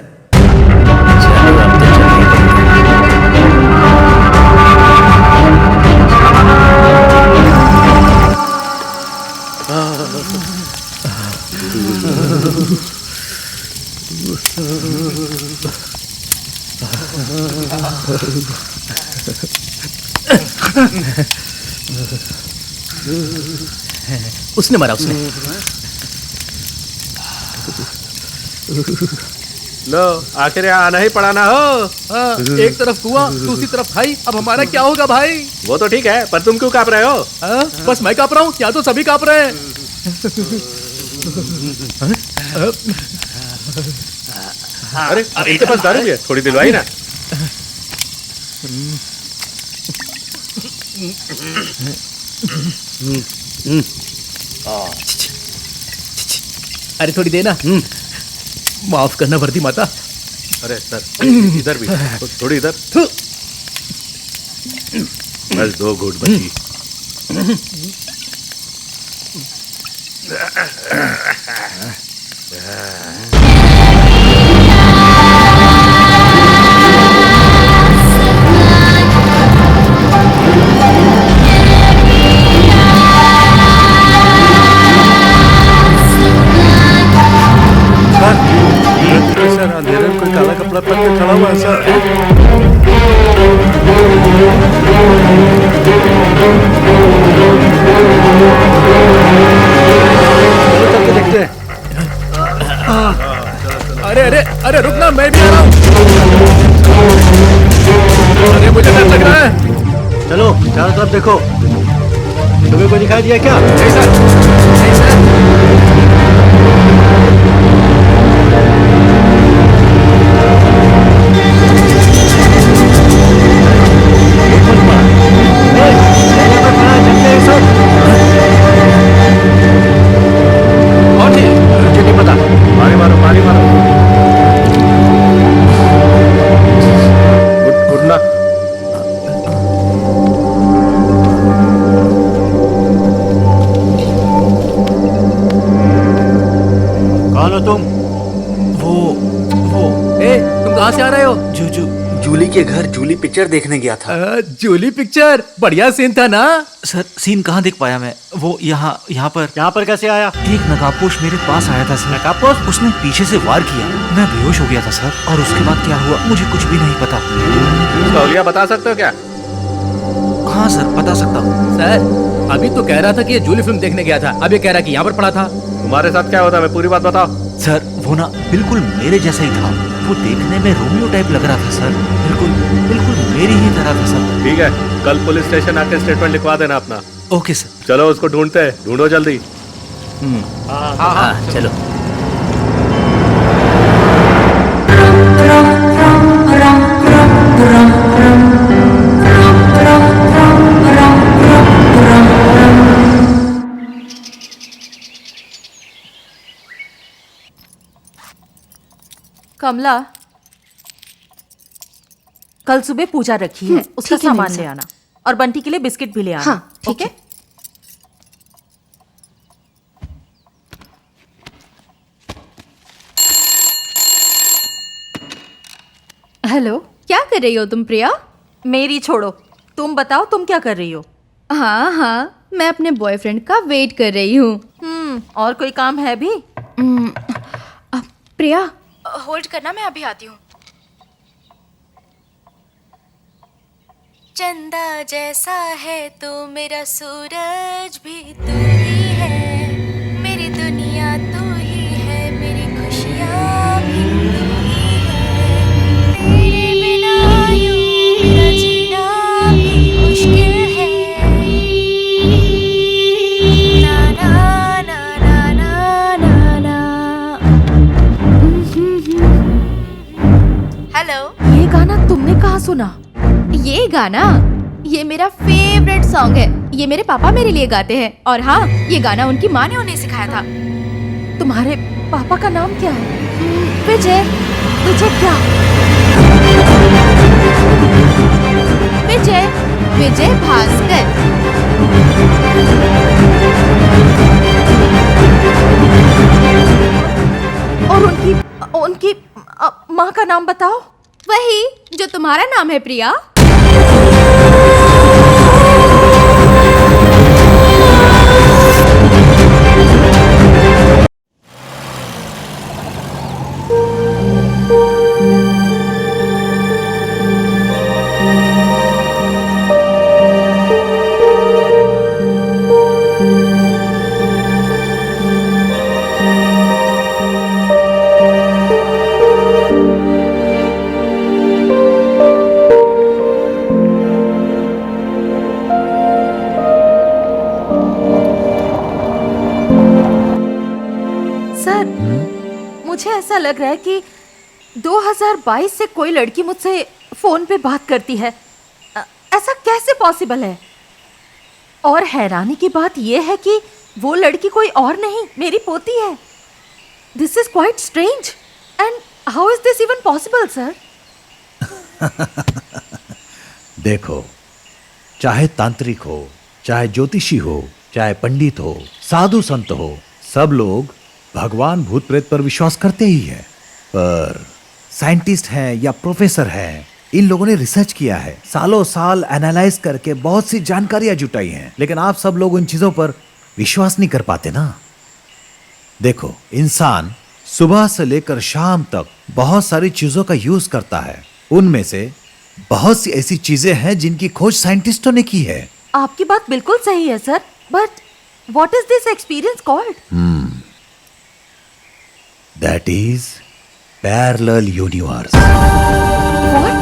उसने मारा, उसने। लो, आखिर यहाँ आना ही पड़ा ना हो। एक तरफ कुआं, दूसरी तरफ खाई, अब हमारा क्या होगा भाई? वो तो ठीक है, पर तुम क्यों कांप रहे हो? बस मैं कांप रहा हूँ, या तो सभी कांप रहे हैं। अरे इनके पास दारू भी है, थोड़ी दिलवाई ना। अरे थोड़ी देना। माफ करना वर्दी माता। अरे सर, इधर भी थोड़ी इधर। बस 2 घूंट बची। सर, अंधेरे में कोई काला कपड़ा पहन के खड़ा हुआ है सर। देखते हैं। अरे अरे अरे रुकना, मैं भी आ रहा हूँ। अरे मुझे डर लग रहा है। चलो चारों तरफ देखो, तुम्हें कोई दिखाई दिया क्या? नहीं सर, नहीं सर। के घर जूली पिक्चर देखने गया था। जूली पिक्चर बढ़िया सीन था ना। सर सीन कहाँ देख पाया मैं, वो यहाँ पर कैसे आया? एक नकाबपोश मेरे पास आया था सर। नकाबपोश? उसने पीछे से वार किया, मैं बेहोश हो गया था सर, और उसके बाद क्या हुआ मुझे कुछ भी नहीं पता। तौलिया बता सकते हो क्या? हाँ सर बता सकता हूँ। सर अभी तो कह रहा था कि ये जूली फिल्म देखने गया था, अब ये कह रहा कि यहाँ पर पड़ा था। तुम्हारे साथ क्या होता है, मैं पूरी बात बताओ। सर वो ना बिल्कुल मेरे जैसा ही था, वो देखने में रोमियो टाइप लग रहा था सर, बिल्कुल मेरी ही तरह था सर। ठीक है, कल पुलिस स्टेशन आके स्टेटमेंट लिखवा देना अपना। Okay sir. चलो उसको ढूंढते हैं, ढूंढो जल्दी। हाँ चलो। कमला, कल सुबह पूजा रखी है, उसका ठीक है, सामान मेम ले आना और बंटी के लिए बिस्किट भी ले आना। हाँ, ठीक ओके? हेलो, क्या कर रही हो तुम प्रिया? मेरी छोड़ो, तुम बताओ तुम क्या कर रही हो? हाँ, मैं अपने बॉयफ्रेंड का वेट कर रही हूँ। और कोई काम है भी? प्रिया होल्ड करना, मैं अभी आती हूँ। चंदा जैसा है तो मेरा सूरज भी तू ही है, मेरी दुनिया तू ही है, मेरी खुशियाँ भी तू ही है, तेरे बिना यूं मेरा जीना भी मुश्किल है। ना ना ना ना ना ना ना। हेलो, ये गाना तुमने कहाँ सुना? ये गाना, ये मेरा फेवरेट सॉन्ग है। ये मेरे पापा मेरे लिए गाते हैं, और हाँ, ये गाना उनकी माँ ने उन्हें सिखाया था। तुम्हारे पापा का नाम क्या है? विजय। विजय क्या? विजय, विजय भास्कर। और उनकी माँ का नाम बताओ। वही जो तुम्हारा नाम है प्रिया। सर, मुझे ऐसा लग रहा है कि 2022 से कोई लड़की मुझसे फोन पे बात करती है। ऐसा कैसे पॉसिबल है? और हैरानी की बात यह है कि वो लड़की कोई और नहीं, मेरी पोती है। This is quite strange and how is this even possible sir? देखो, चाहे तांत्रिक हो, चाहे ज्योतिषी हो, चाहे पंडित हो, साधु संत हो, सब लोग भगवान भूत प्रेत पर विश्वास करते ही हैं। पर साइंटिस्ट हैं या प्रोफेसर हैं, इन लोगों ने रिसर्च किया है, सालों साल एनालाइज करके बहुत सी जानकारियां जुटाई हैं, लेकिन आप सब लोग उन चीजों पर विश्वास नहीं कर पाते ना। देखो, इंसान सुबह से लेकर शाम तक बहुत सारी चीजों का यूज करता है। उनमें से बहुत सी ऐसी चीजें हैं जिनकी खोज साइंटिस्टों ने की है। आपकी बात बिल्कुल सही है sir, but what is this experience called? That is parallel universe. What?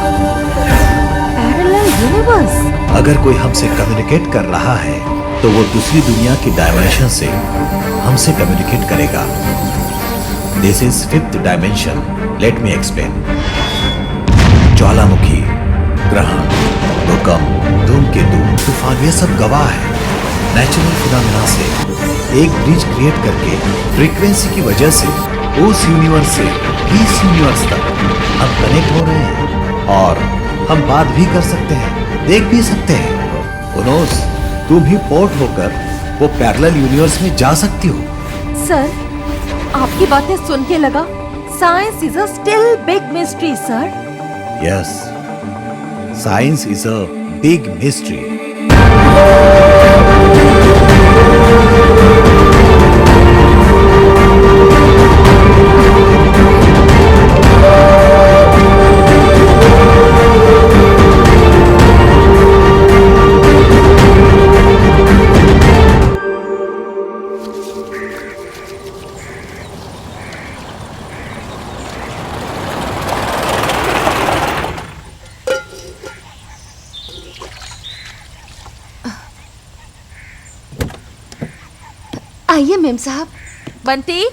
Parallel universe? अगर कोई हमसे कम्युनिकेट कर रहा है तो वो दूसरी दुनिया की डायमेंशन से हमसे कम्युनिकेट करेगा। This is fifth dimension. Let me explain. ज्वालामुखी, ग्रहण, भूकंप, धूमकेतु, तूफान, ये सब गवाह है। नेचुरल फिनोमेना से एक ब्रिज क्रिएट करके फ्रीक्वेंसी की वजह से उस यूनिवर्स से इस यूनिवर्स तक हम कनेक्ट हो रहे हैं, और हम बात भी कर सकते हैं, देख भी सकते हैं। उनोस, तुम ही पोर्ट होकर वो पैरेलल यूनिवर्स में जा सकती हो। सर, आपकी बातें सुन के लगा science is a still big mystery sir. Yes, science is a big mystery. आइए मेम साहब। बंटी,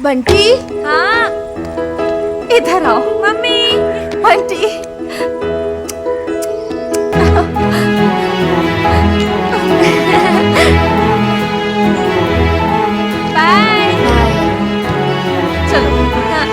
बंटी, हाँ इधर आओ। मम्मी, बंटी। बाय। चलो। हाँ।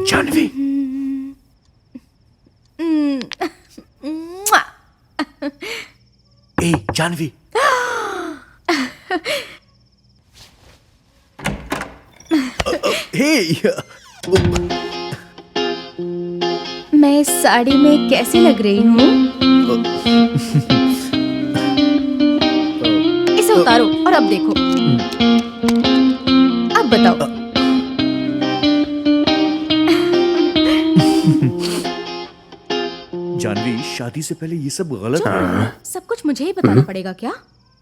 जानवी, ए जानवी, मैं इस साड़ी में कैसी लग रही हूँ? इसे उतारो और अब देखो। अब बताओ। जानवी, शादी से पहले ये सब गलत है। सब कुछ मुझे ही बताना पड़ेगा क्या?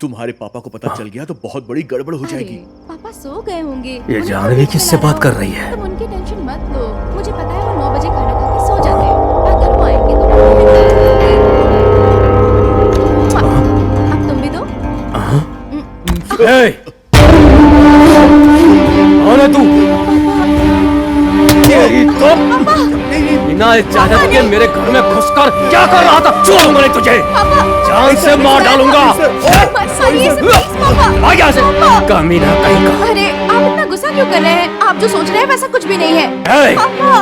तुम्हारे पापा को पता चल गया तो बहुत बड़ी गड़बड़ हो जाएगी। पापा सो गए होंगे। ये जानवी किससे बात कर रही है? तुम उनकी टेंशन मत लो। मुझे पता है वो 9 बजे खाना खा के सो जाते हैं। अगर वो आएंगे तो अब तुम भी दो। कौन है तू? तेरी तो बिना इजाजत के मेरे घर में घुसकर क्या कर रहा था? छोड़ूंगा नहीं तुझे, जान से मार डालूंगा। आ गया से कमीना कहीं का। अरे आप इतना गुस्सा क्यों कर रहे हैं? आप जो सोच रहे हैं वैसा कुछ भी नहीं है। पापा,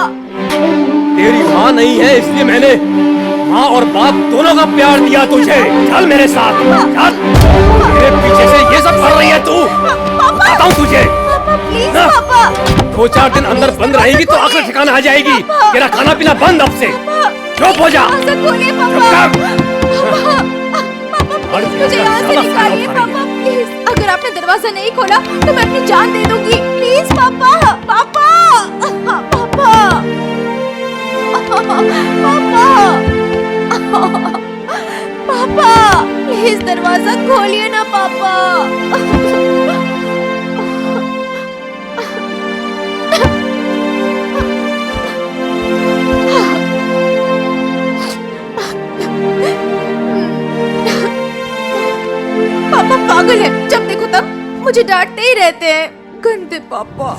तेरी माँ नहीं है इसलिए मैंने माँ और बाप दोनों का प्यार दिया तुझे। चल मेरे साथ, चल। मेरे पीछे से ये सब कर रही है तू। बताता हूँ तुझे। प्लीज पापा। 2-4 दिन अंदर बंद रहेगी तो आखिर ठिकाना आ जाएगी। तेरा खाना पीना बंद अब से। चुप हो जा। खोलिए पापा। मुझे यहाँ से निकालिए पापा, प्लीज। अगर आपने दरवाजा नहीं खोला तो मैं अपनी जान दे दूंगी। प्लीज पापा, पापा, पापा, पापा, पापा, प्लीज दरवाजा खोलिए ना पापा। पापा पागल है, जब देखो तब मुझे डांटते ही रहते हैं। गंदे पापा।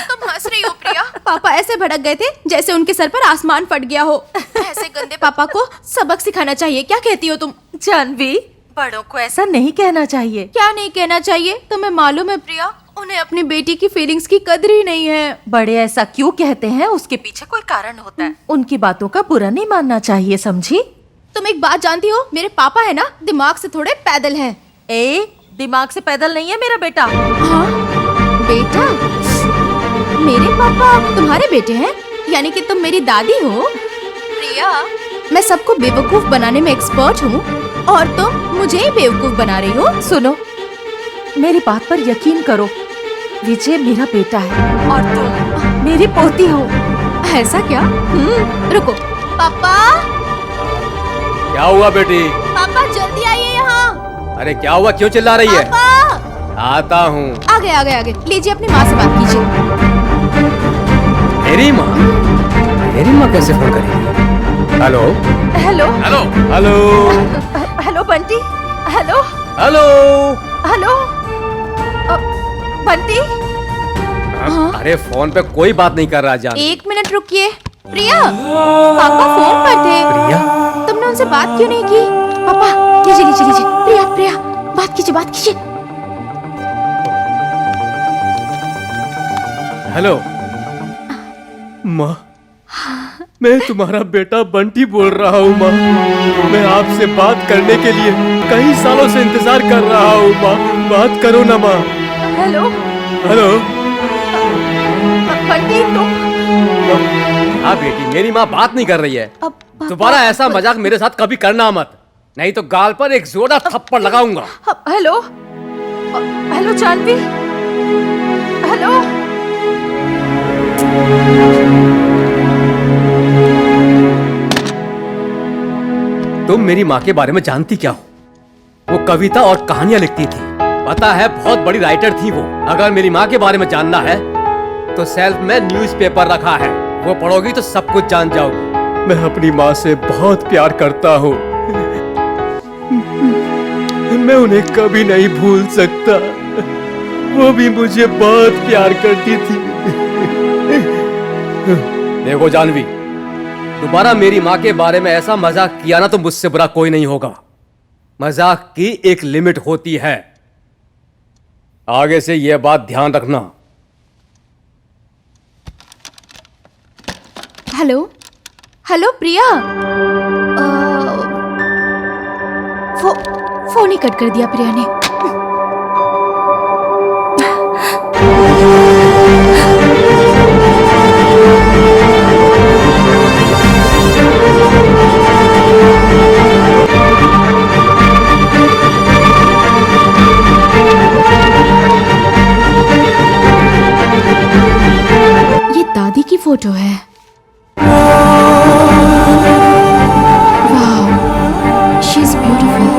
तुम हंस रही हो प्रिया? पापा ऐसे भड़क गए थे जैसे उनके सर पर आसमान फट गया हो। ऐसे गंदे पापा को सबक सिखाना चाहिए। क्या कहती हो तुम? जानवी, बड़ों को ऐसा नहीं कहना चाहिए। क्या नहीं कहना चाहिए? तुम्हें मालूम है प्रिया, उन्हें अपनी बेटी की फीलिंग्स की कदर ही नहीं है। बड़े ऐसा क्यों कहते हैं? उसके पीछे कोई कारण होता है। उनकी बातों का बुरा नहीं मानना चाहिए, समझी? तुम एक बात जानती हो, मेरे पापा है ना, दिमाग से थोड़े पैदल हैं। दिमाग से पैदल नहीं है मेरा बेटा। हाँ? बेटा? मेरे पापा तुम्हारे बेटे हैं? यानी कि तुम मेरी दादी हो? प्रिया, मैं सबको बेवकूफ बनाने में एक्सपर्ट हूँ और तुम मुझे ही बेवकूफ बना रही हो। सुनो, मेरी बात पर यकीन करो, विजय मेरा बेटा है और तुम मेरी पोती हो। ऐसा क्या? रुको। पापा, क्या हुआ बेटी? पापा जल्दी आइए यहाँ। अरे क्या हुआ, क्यों चिल्ला रही है? पापा, आता हूँ। आगे लीजिए, अपनी माँ से बात कीजिए। मेरी माँ कैसे फोन करेगी? Hello hello hello hello hello Bunty. Hello hello. Hello Bunty. अरे फोन पे कोई बात नहीं कर रहा जान। 1 मिनट रुकिए। प्रिया, पापा फोन पर थे। प्रिया, तुमने उनसे बात क्यों नहीं की? पापा लीजिए। प्रिया बात कीजिए। हेलो माँ, मैं तुम्हारा बेटा बंटी बोल रहा हूँ माँ। मैं आपसे बात करने के लिए कई सालों से इंतजार कर रहा हूँ माँ। बात करो ना माँ। Hello hello. बंटी तुम? हाँ बेटी, मेरी माँ बात नहीं कर रही है। दोबारा ऐसा मजाक मेरे साथ कभी करना मत, नहीं तो गाल पर एक जोरदार थप्पड़ लगाऊंगा। हेलो जानवी। हेलो। तुम मेरी माँ के बारे में जानती क्या हो? वो कविता और कहानियां लिखती थी, पता है बहुत बड़ी राइटर थी वो। अगर मेरी माँ के बारे में जानना है तो सेल्फ में न्यूज़पेपर रखा है, वो पढ़ोगी तो सब कुछ जान जाओगी। मैं अपनी माँ से बहुत प्यार करता हूँ, मैं उन्हें कभी नहीं भूल सकता। वो भी मुझे बहुत प्यार करती थी। देखो जानवी, दोबारा मेरी माँ के बारे में ऐसा मजाक किया ना तो मुझसे बुरा कोई नहीं होगा। मजाक की एक लिमिट होती है, आगे से यह बात ध्यान रखना। हेलो प्रिया। फोन ही कट कर दिया प्रिया ने। ये दादी की फोटो है। Wow, she is beautiful.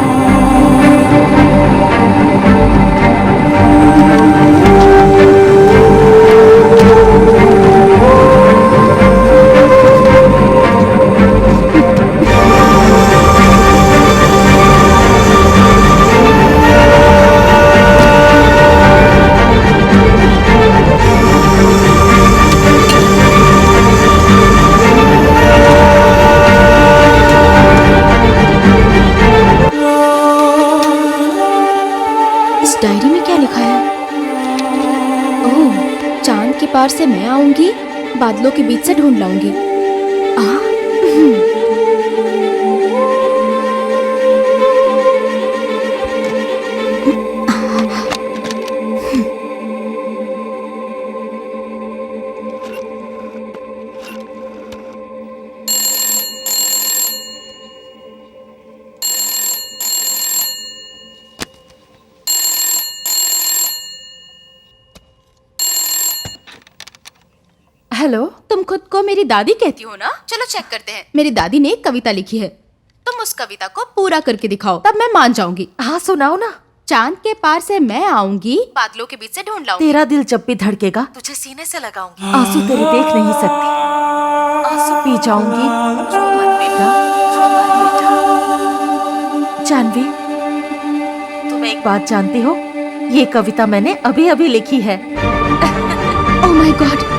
Diary में क्या लिखा है? ओह, चांद के पार से मैं आऊंगी, बादलों के बीच से ढूंढ लाऊंगी। हेलो। तुम खुद को मेरी दादी कहती हो ना? चलो चेक करते हैं। मेरी दादी ने एक कविता लिखी है, तुम उस कविता को पूरा करके दिखाओ, तब मैं मान जाऊंगी। हाँ सुनाओ ना। चांद के पार से मैं आऊंगी, बादलों के बीच से ढूंढ लाऊंगी। तेरा दिल जब भी धड़केगा तुझे सीने से लगाऊंगी। आंसू तेरे देख नहीं सकती, आंसू पी जाऊंगी। रो मत बेटा, रो मत बेटा। जानवी, तुम एक बात जानती हो? ये कविता मैंने अभी अभी लिखी है। ओह माय गॉड,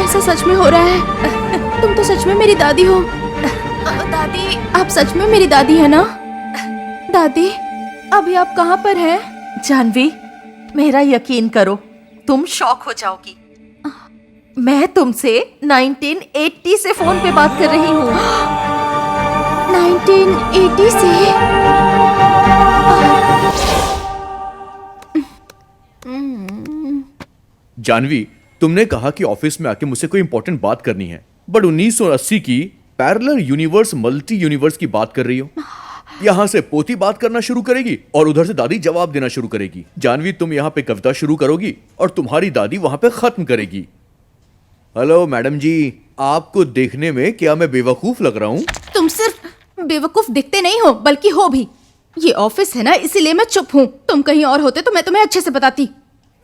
ऐसा सच में हो रहा है? तुम तो सच में मेरी दादी हो। दादी, आप सच में मेरी दादी है ना? दादी, अभी आप कहाँ पर हैं? जानवी, मेरा यकीन करो, तुम शॉक हो जाओगी। मैं तुमसे 1980 से फोन पे बात कर रही हूँ। 1980 से? जानवी, तुमने कहा कि ऑफिस में आके मुझसे कोई इंपॉर्टेंट बात करनी है, बट 1980 की पैरेलल यूनिवर्स मल्टी यूनिवर्स की बात कर रही हो। यहाँ से पोती बात करना शुरू करेगी और उधर से दादी जवाब देना शुरू करेगी। जानवी, तुम यहाँ पे कविता शुरू करोगी और तुम्हारी दादी वहां पे खत्म करेगी। हेलो मैडम जी, आपको देखने में क्या मैं बेवकूफ लग रहा हूँ? तुम सिर्फ बेवकूफ दिखते नहीं हो, बल्कि हो भी। ये ऑफिस है ना, इसीलिए मैं चुप हूँ। तुम कहीं और होते तो मैं तुम्हें अच्छे से बताती।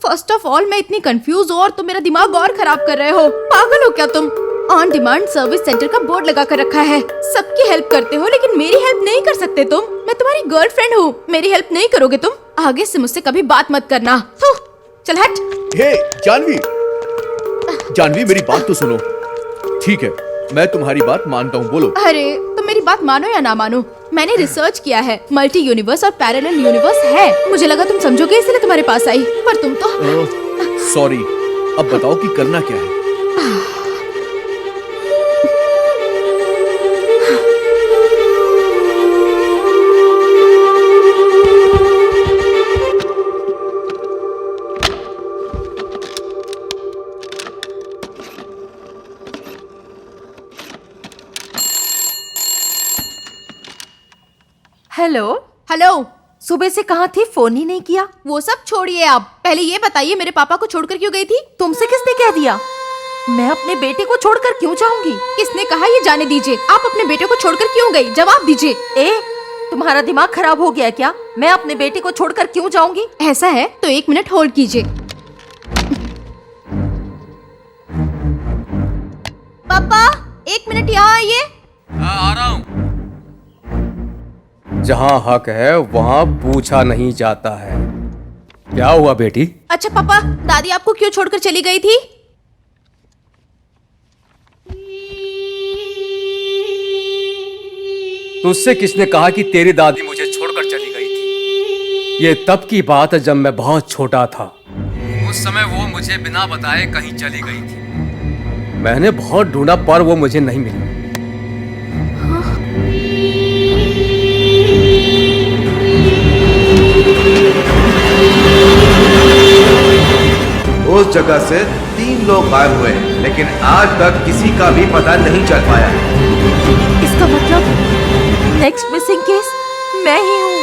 फर्स्ट ऑफ ऑल मैं इतनी कंफ्यूज हूँ और तुम मेरा दिमाग और खराब कर रहे हो। पागल हो क्या तुम? ऑन डिमांड सर्विस सेंटर का बोर्ड लगा कर रखा है। सबकी हेल्प करते हो लेकिन मेरी हेल्प नहीं कर सकते तुम। मैं तुम्हारी गर्लफ्रेंड हूँ, मेरी हेल्प नहीं करोगे तुम? आगे से मुझसे कभी बात मत करना। थू, चल हट। हे जानवी, जानवी मेरी बात तो सुनो। ठीक है, मैं तुम्हारी बात मानता हूँ, बोलो। अरे तुम मेरी बात मानो या ना मानो, मैंने रिसर्च किया है। मल्टी यूनिवर्स और पैरेलल यूनिवर्स है। मुझे लगा तुम समझोगे इसलिए तुम्हारे पास आई, पर तुम तो सॉरी। अब बताओ कि करना क्या है। हेलो। हेलो। सुबह से कहाँ थी, फोन ही नहीं किया। वो सब छोड़िए, आप पहले ये बताइए मेरे पापा को छोड़कर क्यों गई थी? तुमसे किसने कह दिया? मैं अपने बेटे को छोड़कर क्यों जाऊंगी? किसने कहा ये जाने दीजिए। आप अपने बेटे को छोड़कर क्यों गई? जवाब दीजिए। तुम्हारा दिमाग खराब हो गया क्या? मैं अपने बेटे को छोड़कर क्यों जाऊंगी? ऐसा है तो 1 मिनट होल्ड कीजिए। पापा 1 मिनट यहाँ आइए। आ रहा हूँ। जहाँ हक है वहाँ पूछा नहीं जाता है। क्या हुआ बेटी? अच्छा पापा, दादी आपको क्यों छोड़कर चली गई थी? तुझसे किसने कहा कि तेरी दादी मुझे छोड़कर चली गई थी? ये तब की बात है जब मैं बहुत छोटा था। उस समय वो मुझे बिना बताए कहीं चली गई थी। मैंने बहुत ढूंढा पर वो मुझे नहीं मिली। उस जगह से 3 लोग गायब हुए, लेकिन आज तक किसी का भी पता नहीं चल पाया। इसका मतलब नेक्स्ट मिसिंग केस मैं ही हूँ।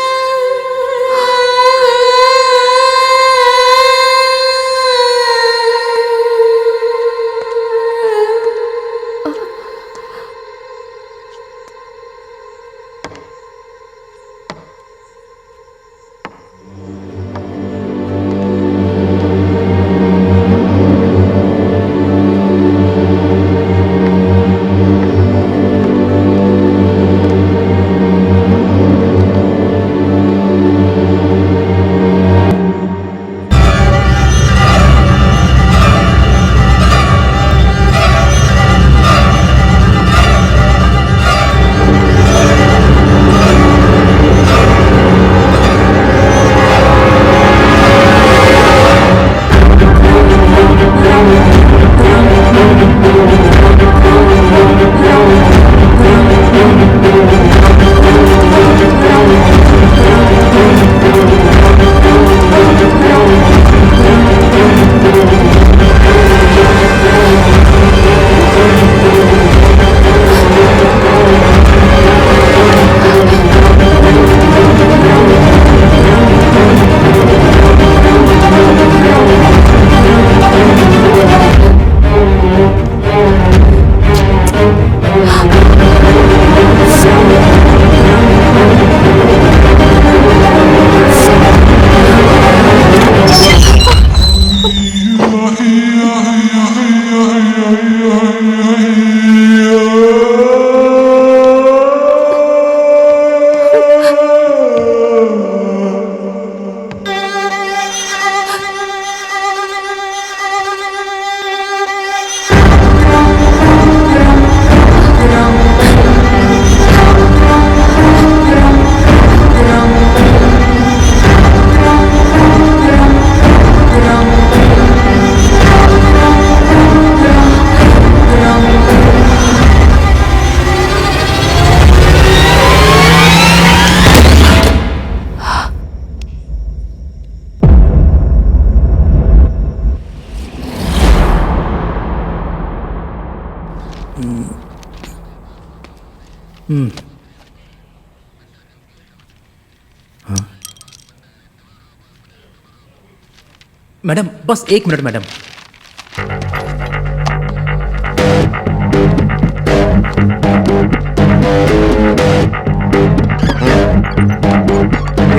मैडम बस 1 मिनट मैडम।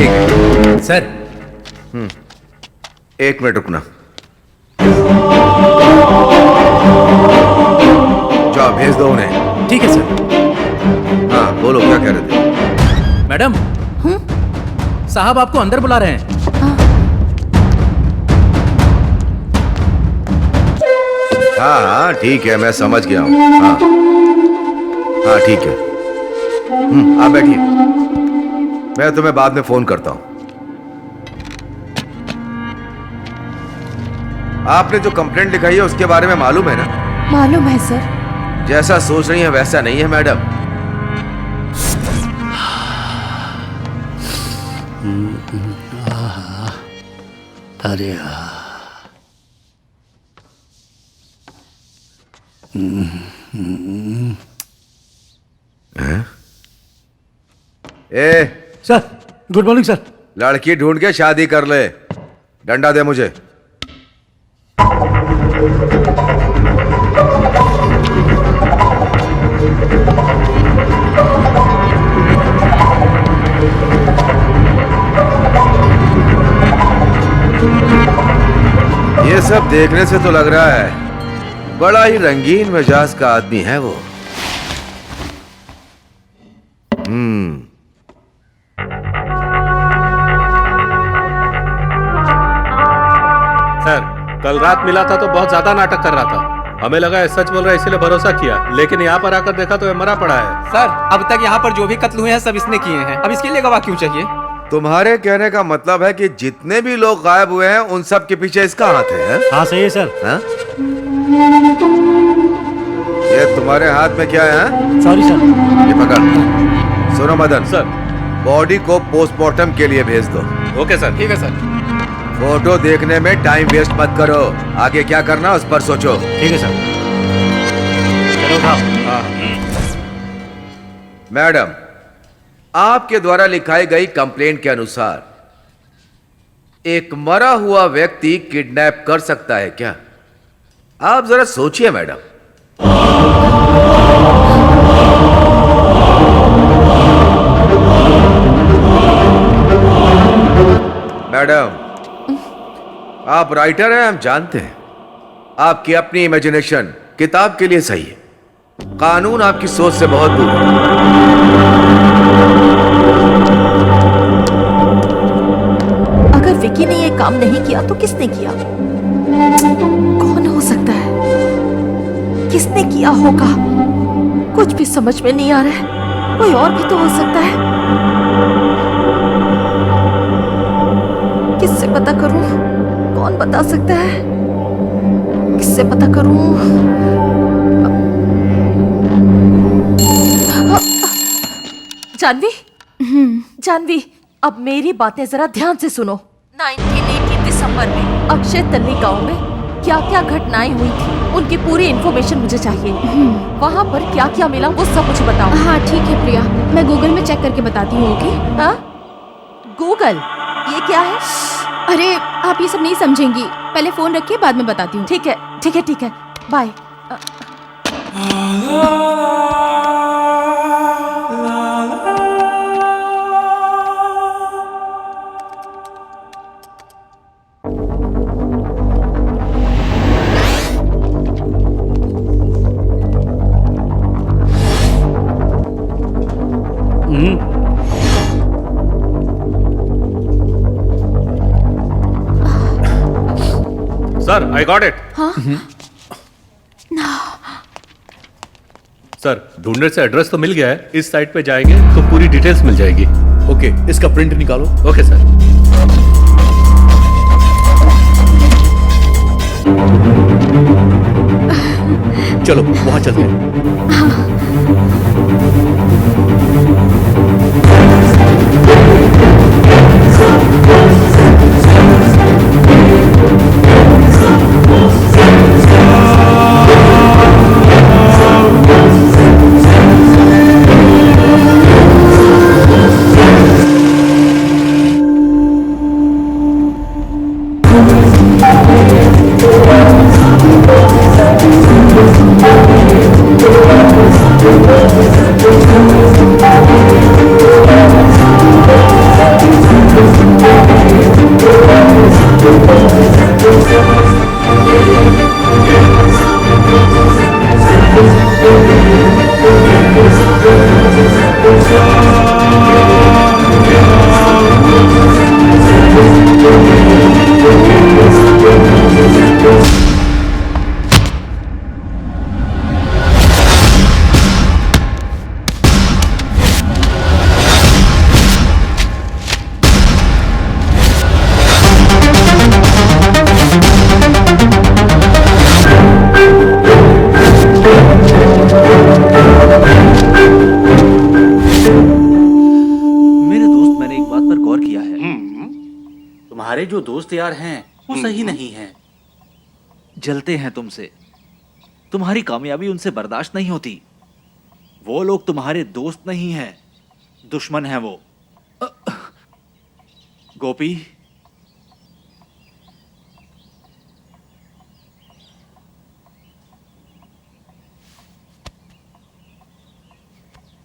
ठीक सर। एक मिनट रुकना। जाओ भेज दो उन्हें। ठीक है सर। हाँ बोलो क्या कह रहे थे? मैडम साहब आपको अंदर बुला रहे हैं। हाँ हाँ ठीक है, मैं समझ गया हूँ। हाँ हाँ ठीक है। आप बैठिए, मैं तुम्हें बाद में फोन करता हूँ। आपने जो कंप्लेंट लिखाई है उसके बारे में मालूम है ना? मालूम है सर। जैसा सोच रही है वैसा नहीं है मैडम। अरे ए सर, गुड मॉर्निंग सर। लड़की ढूंढ के शादी कर ले। डंडा दे मुझे। ये सब देखने से तो लग रहा है बड़ा ही रंगीन मिजाज का आदमी है वो। सर कल रात मिला था तो बहुत ज्यादा नाटक कर रहा था। हमें लगा है सच बोल रहा है इसलिए भरोसा किया, लेकिन यहाँ पर आकर देखा तो ये मरा पड़ा है। सर अब तक यहाँ पर जो भी कत्ल हुए हैं सब इसने किए हैं। अब इसके लिए गवाह क्यों चाहिए? तुम्हारे कहने का मतलब है कि जितने भी लोग गायब हुए हैं उन सब के पीछे इसका हाथ है? हाँ सही है सर। हाँ? ये तुम्हारे हाथ में क्या है? Sorry sir. ये पकड़। सुनो मदन सर, बॉडी को पोस्टमार्टम के लिए भेज दो। Okay sir. ठीक है सर। फोटो देखने में टाइम वेस्ट मत करो, आगे क्या करना उस पर सोचो। ठीक है सर। चलो साहब। मैडम, आपके द्वारा लिखाई गई कंप्लेंट के अनुसार एक मरा हुआ व्यक्ति किडनैप कर सकता है क्या? आप जरा सोचिए मैडम। मैडम, आप राइटर हैं, हम जानते हैं। आपकी अपनी इमेजिनेशन किताब के लिए सही है, कानून आपकी सोच से बहुत दूर है। अगर विकी ने ये काम नहीं किया तो किसने किया? कौन हो सकता है? किसने किया होगा? कुछ भी समझ में नहीं आ रहा है। कोई और भी तो हो सकता है। किससे पता करूं? कौन बता सकता है? किससे पता करूं? जानवी, जानवी, अब मेरी बातें जरा ध्यान से सुनो। 1980 दिसंबर में अक्षय तल्ली गांव में क्या क्या घटनाएं हुई थी उनकी पूरी इन्फॉर्मेशन मुझे चाहिए। वहाँ पर क्या क्या मिला वो सब मुझे बताओ। हाँ ठीक है प्रिया, मैं गूगल में चेक करके बताती हूँ। ओके? हाँ? गूगल? ये क्या है? अरे आप ये सब नहीं समझेंगी, पहले फोन रखिए बाद में बताती हूँ। ठीक है, ठीक है, ठीक है, bye. Sir I got it. हाँ? सर ढूंढने से एड्रेस तो मिल गया है, इस साइट पे जाएंगे तो पूरी डिटेल्स मिल जाएगी। ओके, इसका प्रिंट निकालो। Okay sir. चलो वहां चलते हैं। जो दोस्त यार हैं वो सही नहीं हैं। जलते हैं तुमसे, तुम्हारी कामयाबी उनसे बर्दाश्त नहीं होती। वो लोग तुम्हारे दोस्त नहीं हैं, दुश्मन हैं वो। Gopi,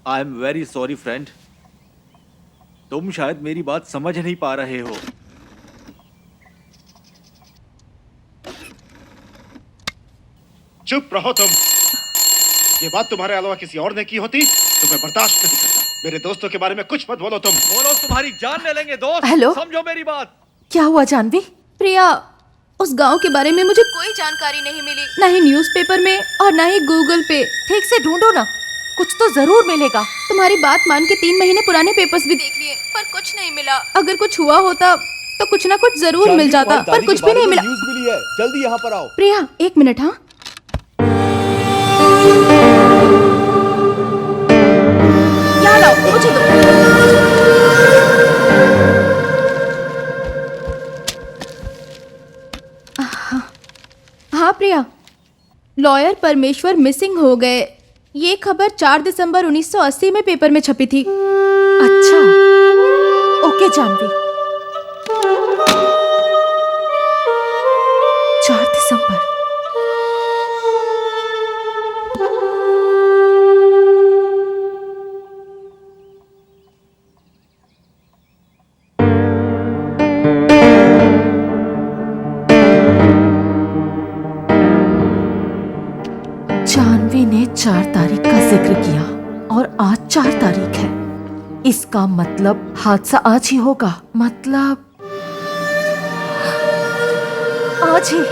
I am very sorry friend, तुम शायद मेरी बात समझ नहीं पा रहे हो। चुप रहो तुम। ये बात तुम्हारे अलावा किसी और ने की होती तो मैं बर्दाश्त नहीं करता। मेरे दोस्तों के बारे में कुछ मत बोलो तुम। वो लोग तुम्हारी जान ले लेंगे दोस्त। हेलो? समझो मेरी बात। क्या हुआ जानवी? प्रिया, उस गांव के बारे में मुझे कोई जानकारी नहीं मिली, ना ही न्यूज़पेपर में और ना ही गूगल पे। ठीक से ढूंढो ना, कुछ तो जरूर मिलेगा। तुम्हारी बात मान के 3 महीने पुराने पेपर्स भी देख लिए, पर कुछ नहीं मिला। अगर कुछ हुआ होता तो कुछ ना कुछ जरूर मिल जाता, पर कुछ भी नहीं मिला। न्यूज़ मिली है, जल्दी यहाँ पर आओ। प्रिया, 1 मिनट। हाँ, यहाँ लाओ, मुझे दो। हाँ प्रिया, लॉयर परमेश्वर मिसिंग हो गए। ये खबर 4 दिसंबर 1980 में पेपर में छपी थी। अच्छा, ओके जानवी। 4 दिसंबर। जानवी ने 4 तारीख का जिक्र किया और आज 4 तारीख है। इसका मतलब हादसा आज ही होगा। मतलब आज ही।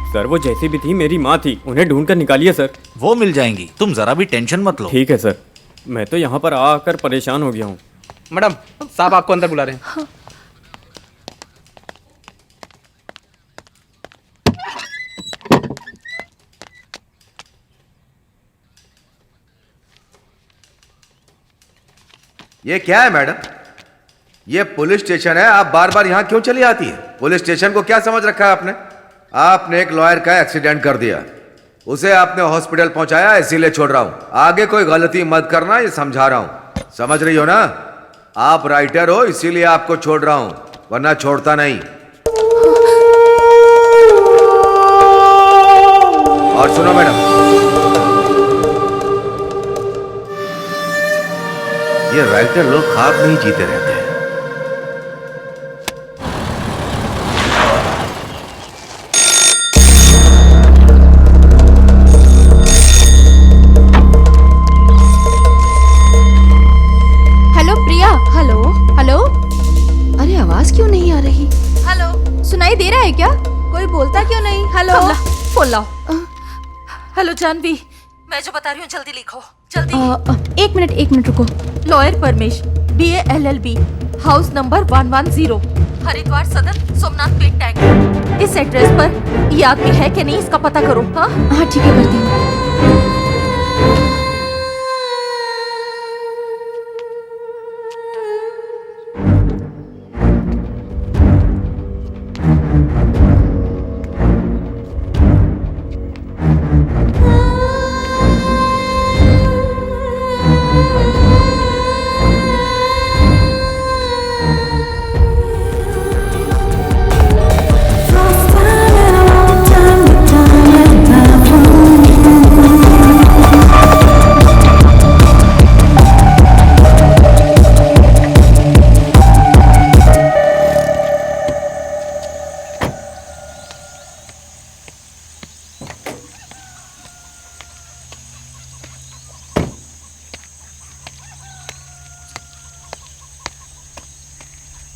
सर वो जैसी भी थी मेरी माँ थी, उन्हें ढूंढ कर निकालिए सर। वो मिल जाएंगी, तुम जरा भी टेंशन मत लो। ठीक है सर, मैं तो यहाँ पर आकर परेशान हो गया हूँ। मैडम साहब आपको अंदर बुला रहे हैं। ये क्या है मैडम? ये पुलिस स्टेशन है, आप बार बार यहाँ क्यों चली आती है? पुलिस स्टेशन को क्या समझ रखा है आपने? आपने एक लॉयर का एक्सीडेंट कर दिया, उसे आपने हॉस्पिटल पहुंचाया, इसीलिए छोड़ रहा हूं। आगे कोई गलती मत करना, ये समझा रहा हूं। समझ रही हो ना? आप राइटर हो इसीलिए आपको छोड़ रहा हूं, वरना छोड़ता नहीं। और सुनो मैडम, ये राइटर लोग ख्वाब में ही जीते रहते हैं। हेलो प्रिया। Hello hello. अरे आवाज क्यों नहीं आ रही? हेलो, सुनाई दे रहा है क्या? कोई बोलता क्यों नहीं? हेलो। फोन लाओ। हेलो जानवी, मैं जो बता रही हूँ जल्दी लिखो, जल्दी। 1 मिनट रुको। Lawyer Paramesh, BA LLB, house number 110, Haridwar सदन, सोमनाथ पेट टैंक। इस एड्रेस पर ये आदमी है कि नहीं इसका पता करो। हाँ हाँ ठीक है, करती हूँ।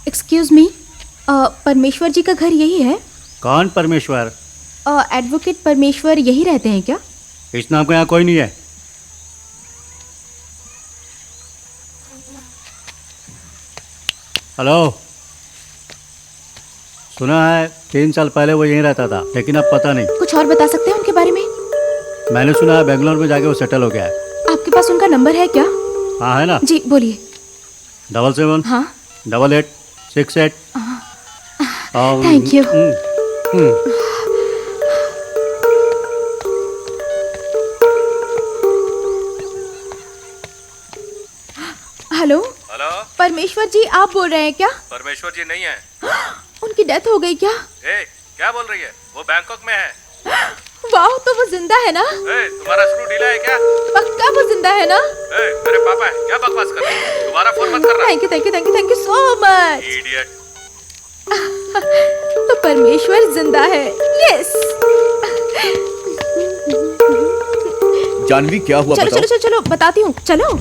एक्सक्यूज मी, परमेश्वर जी का घर यही है? कौन परमेश्वर? एडवोकेट परमेश्वर यही रहते हैं क्या? इस नाम का यहाँ कोई नहीं है। हेलो, सुना है 3 साल पहले वो यहीं रहता था, लेकिन अब पता नहीं। कुछ और बता सकते हैं उनके बारे में? मैंने सुना है बेंगलोर में जाके वो सेटल हो गया है। आपके पास उनका नंबर है क्या? हाँ है ना। जी बोलिए। 77 हाँ 88 68। Thank you. हेलो हेलो, परमेश्वर जी, आप बोल रहे हैं क्या? परमेश्वर जी नहीं है। उनकी डेथ हो गई क्या? ए, क्या बोल रही है? वो बैंकॉक में है। वाह, तो वो जिंदा है ना? ए, तुम्हारा स्क्रू ढीला है क्या? पक्का वो जिंदा है ना? ए, मेरे पापा है, क्या बकवास कर रहे हो? दोबारा फोन मत करना। Thank you thank you thank you thank you so much. Idiot. तो परमेश्वर जिंदा है। यस। जानवी क्या हुआ चलो बताओ। चलो चलो चलो बताती हूँ, चलो।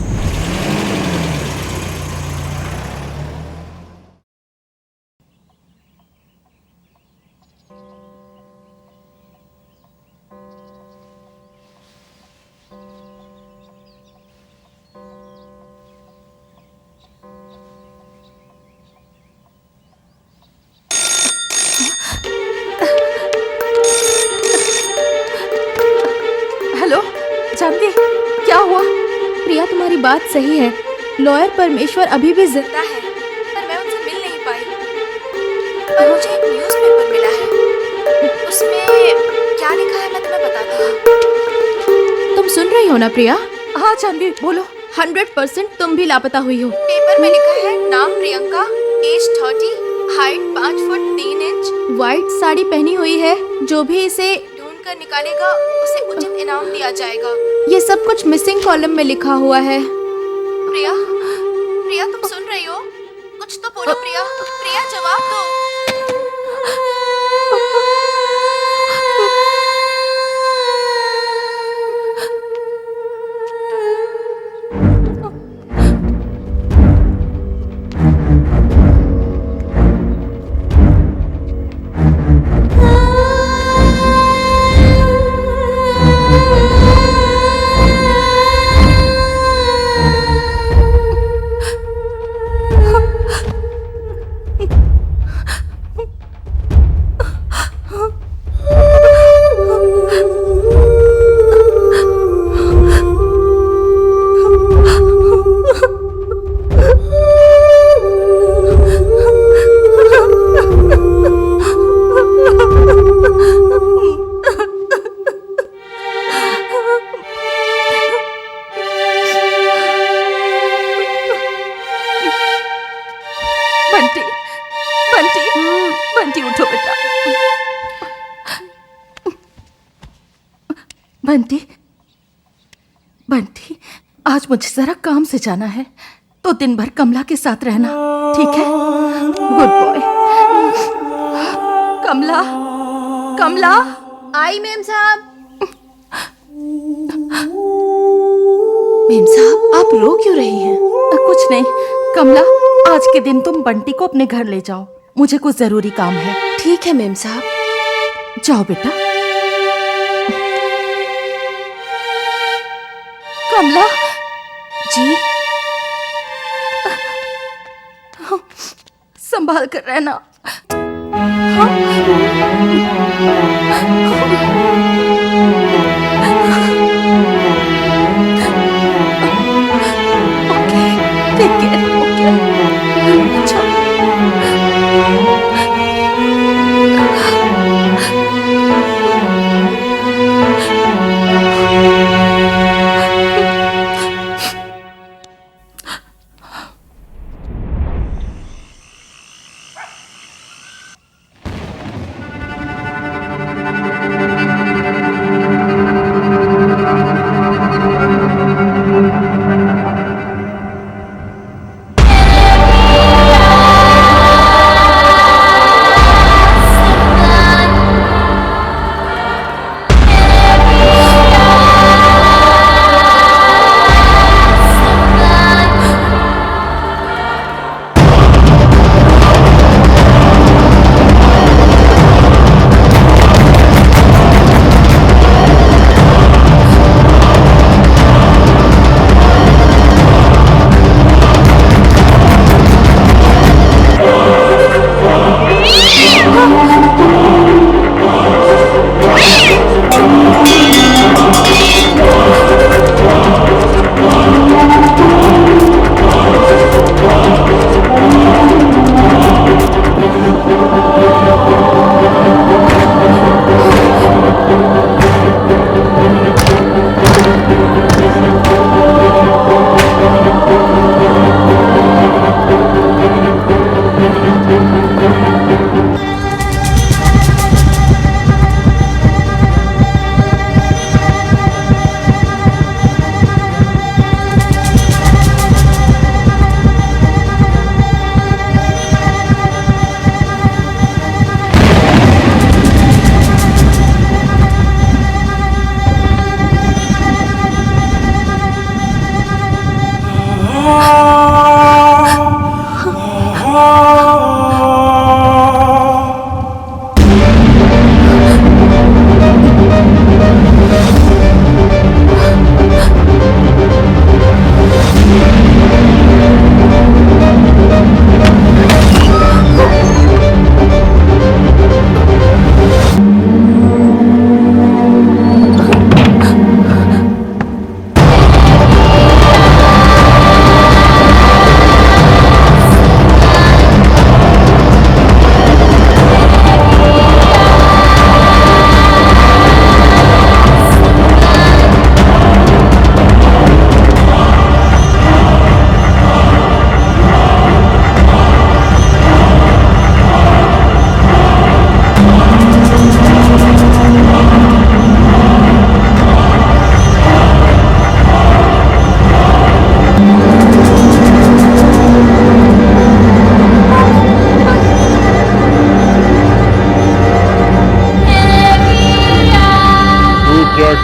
हेलो जानवी, क्या हुआ? प्रिया, तुम्हारी बात सही है। लॉयर परमेश्वर अभी भी जिंदा है, पर मैं उनसे मिल नहीं पाई। पर मुझे एक न्यूज़पेपर मिला है, उसमें क्या लिखा है मैं तुम्हें बताती हूँ। तुम सुन रही हो ना प्रिया? हाँ जानवी, बोलो। 100% तुम भी लापता हुई हो। पेपर में लिखा है नाम Priyanka, age 30, height 5 foot 3 inch, white sari पहनी हुई है। जो भी इसे ढूंढ कर निकालेगा उसे उचित इनाम दिया जाएगा। ये सब कुछ मिसिंग कॉलम में लिखा हुआ है। प्रिया, प्रिया तुम सुन रही हो? कुछ तो बोलो प्रिया, प्रिया जवाब दो। बंटी, बंटी, बंटी उठो बेटा। बंटी, बंटी, आज मुझे जरा काम से जाना है, तो दिन भर कमला के साथ रहना, ठीक है? Good bye. कमला, कमला। आई मेम साहब। मेम साहब, आप रो क्यों रही हैं? कुछ नहीं कमला, आज के दिन तुम बंटी को अपने घर ले जाओ, मुझे कुछ जरूरी काम है। ठीक है मेम साहब। जाओ बेटा। कमला जी। संभाल कर रहना। Okay, take care. ओके, अच्छा।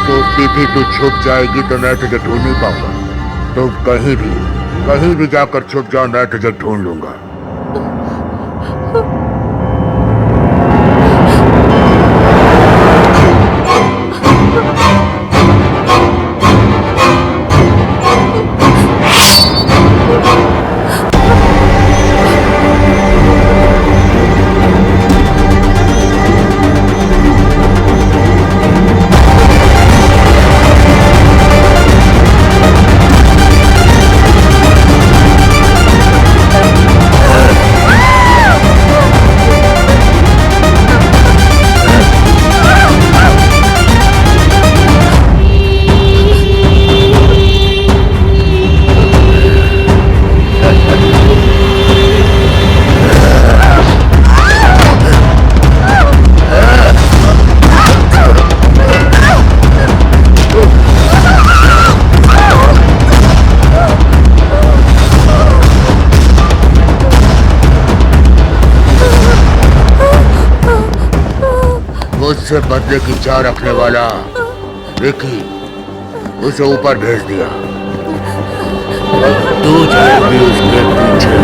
सोचती थी तू छुप जाएगी तो मैं तुझे ढूंढ नहीं पाऊंगा। तुम कहीं भी जाकर छुप जाओ, मैं तुझे ढूंढ लूंगा। मुझसे बदले की चाह रखने वाला विकी, उसे ऊपर भेज दिया। तू जाएगी उसके पीछे।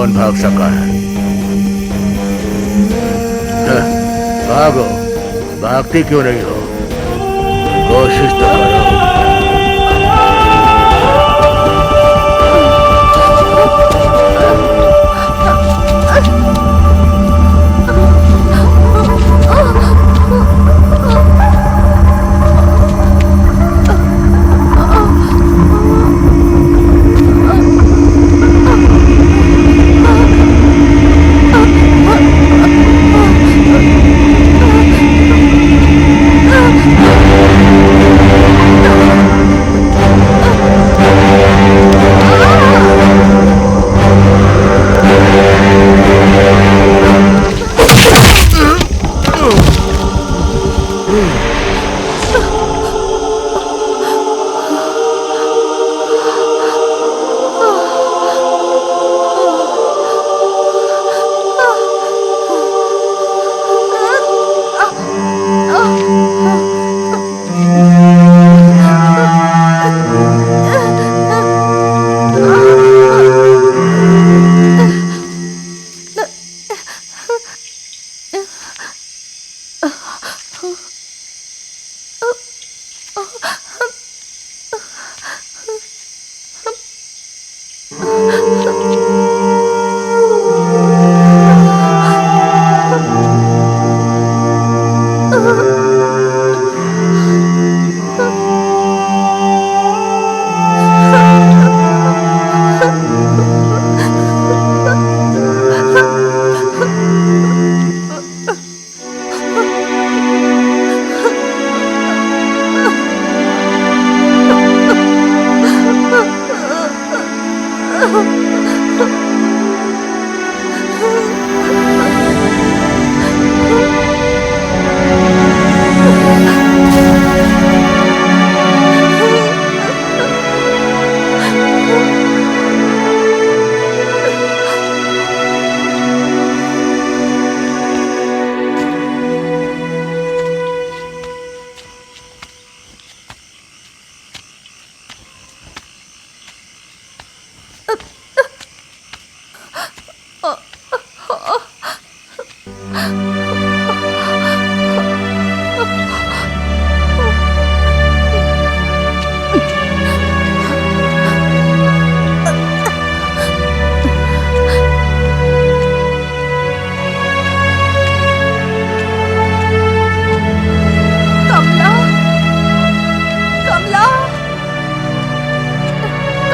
कौन भाग सका है? भागो, भागती क्यों नहीं हो? कोशिश तो करो।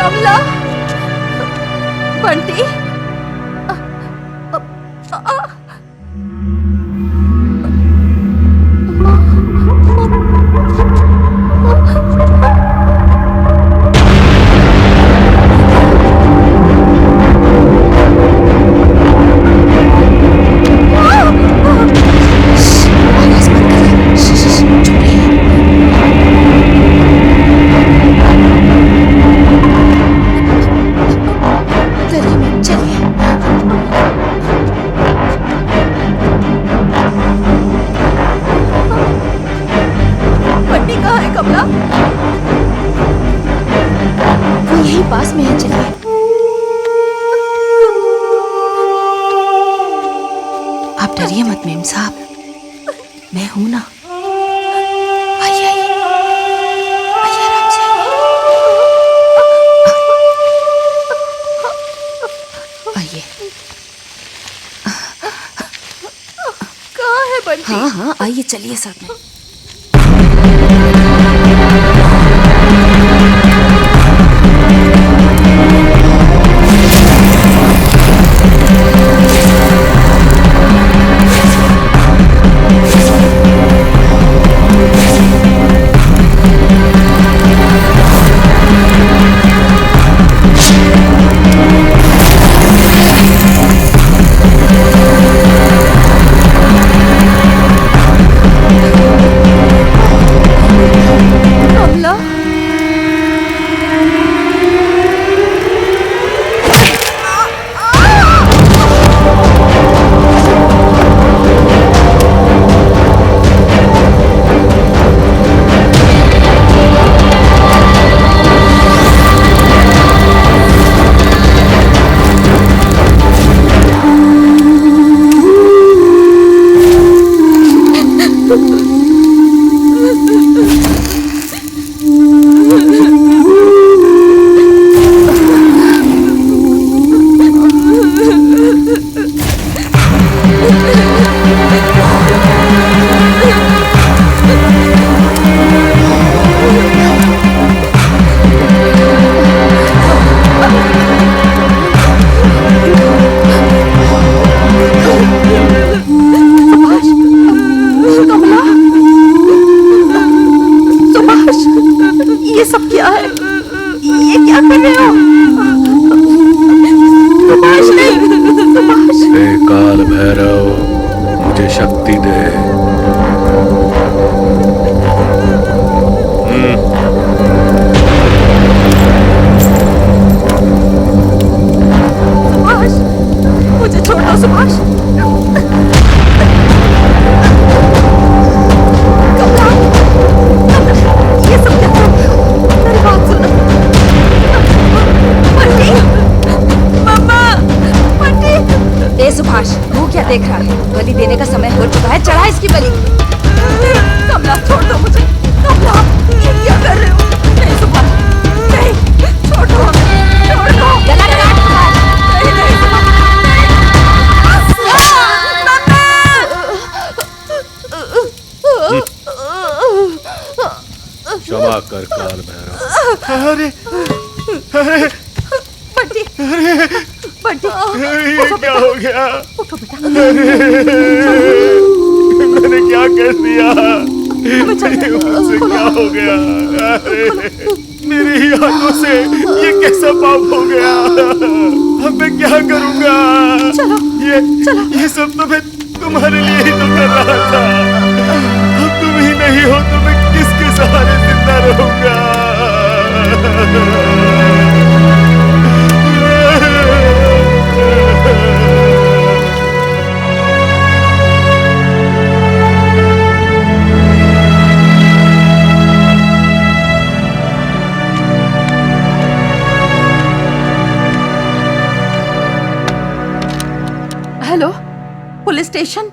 कमला, बंटी, पास में है, चलिए। आप डरिए मत मेम साहब, मैं हूं ना। आइए आइए आइए, आराम से आइए। कहाँ है बंटी? हाँ हाँ आइए, चलिए साथ में। क्या कर रहे हो? सुभाष नहीं, सुभाष। हे काल भैरव, मुझे शक्ति दे। सुभाष, मुझे छोड़ दो सुभाष। कमला, ये सब क्या कर रहे हो? मेरी बात सुनो। बंटी, मम्मा, बंटी। ए सुभाष, वो क्या देख रहा है? बलि देने का समय हो चुका है, चढ़ा इसकी बलि। कमला छोड़ दो मुझे। कमला, ये क्या कर रहे हो? नहीं सुभाष, नहीं, छोड़ दो हमें, छोड़ दो। गला काट सुभाष। नहीं, नहीं सुभाष, क्षमा कर काल भैरव। अरे अरे बंटी, बंटी, ये क्या हो गया? उठो बेटा। मैंने क्या कर दिया? ये मुझसे क्या हो गया? अरे मेरे ही हाथों से ये कैसा पाप हो गया? अब मैं क्या करूंगा? चलो, ये सब तो मैं तुम्हारे लिए ही तो कर रहा था। अब तुम ही नहीं हो तो मैं किसके सहारे जिंदा रहूंगा? Hello, police station.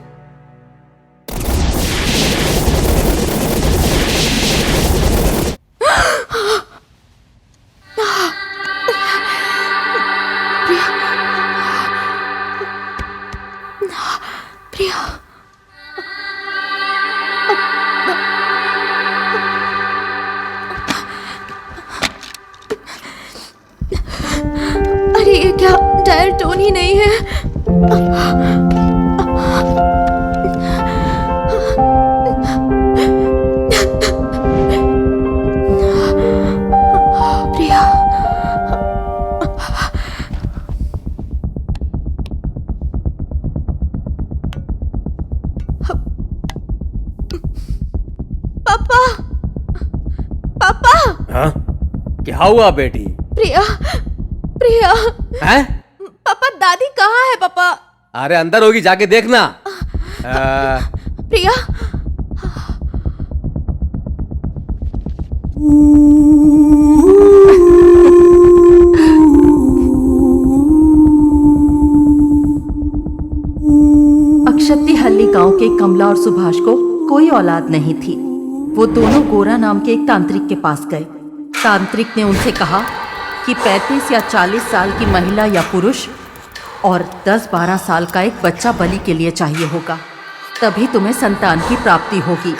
प्रिया, अरे ये क्या डायल टोन ही नहीं है। प्रिया, पापा, पापा। हाँ? क्या हुआ बेटी? प्रिया, प्रिया। हैं? पापा, दादी कहाँ है पापा? अरे अंदर होगी, जाके देखना। प्रिया, अक्षतिहल्ली गांव के कमला और सुभाष को कोई औलाद नहीं थी। वो दोनों गोरा नाम के एक तांत्रिक के पास गए। तांत्रिक ने उनसे कहा कि 35 या 40 साल की महिला या पुरुष और 10-12 साल का एक बच्चा बलि के लिए चाहिए होगा, तभी तुम्हें संतान की प्राप्ति होगी।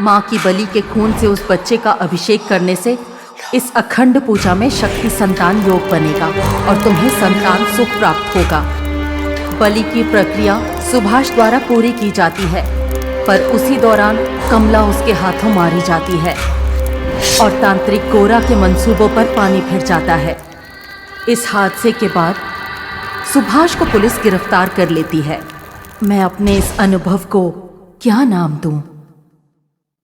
माँ की बलि के खून से उस बच्चे का अभिषेक करने से इस अखंड पूजा में शक्ति संतान योग बनेगा और तुम्हें संतान सुख प्राप्त होगा। बलि की प्रक्रिया सुभाष द्वारा पूरी की जाती है, पर उसी दौरान कमला उसके हाथों मारी जाती है और तांत्रिक गोरा के मंसूबों पर पानी फिर जाता है। इस हादसे के बाद सुभाष को पुलिस गिरफ्तार कर लेती है। मैं अपने इस अनुभव को क्या नाम दूं?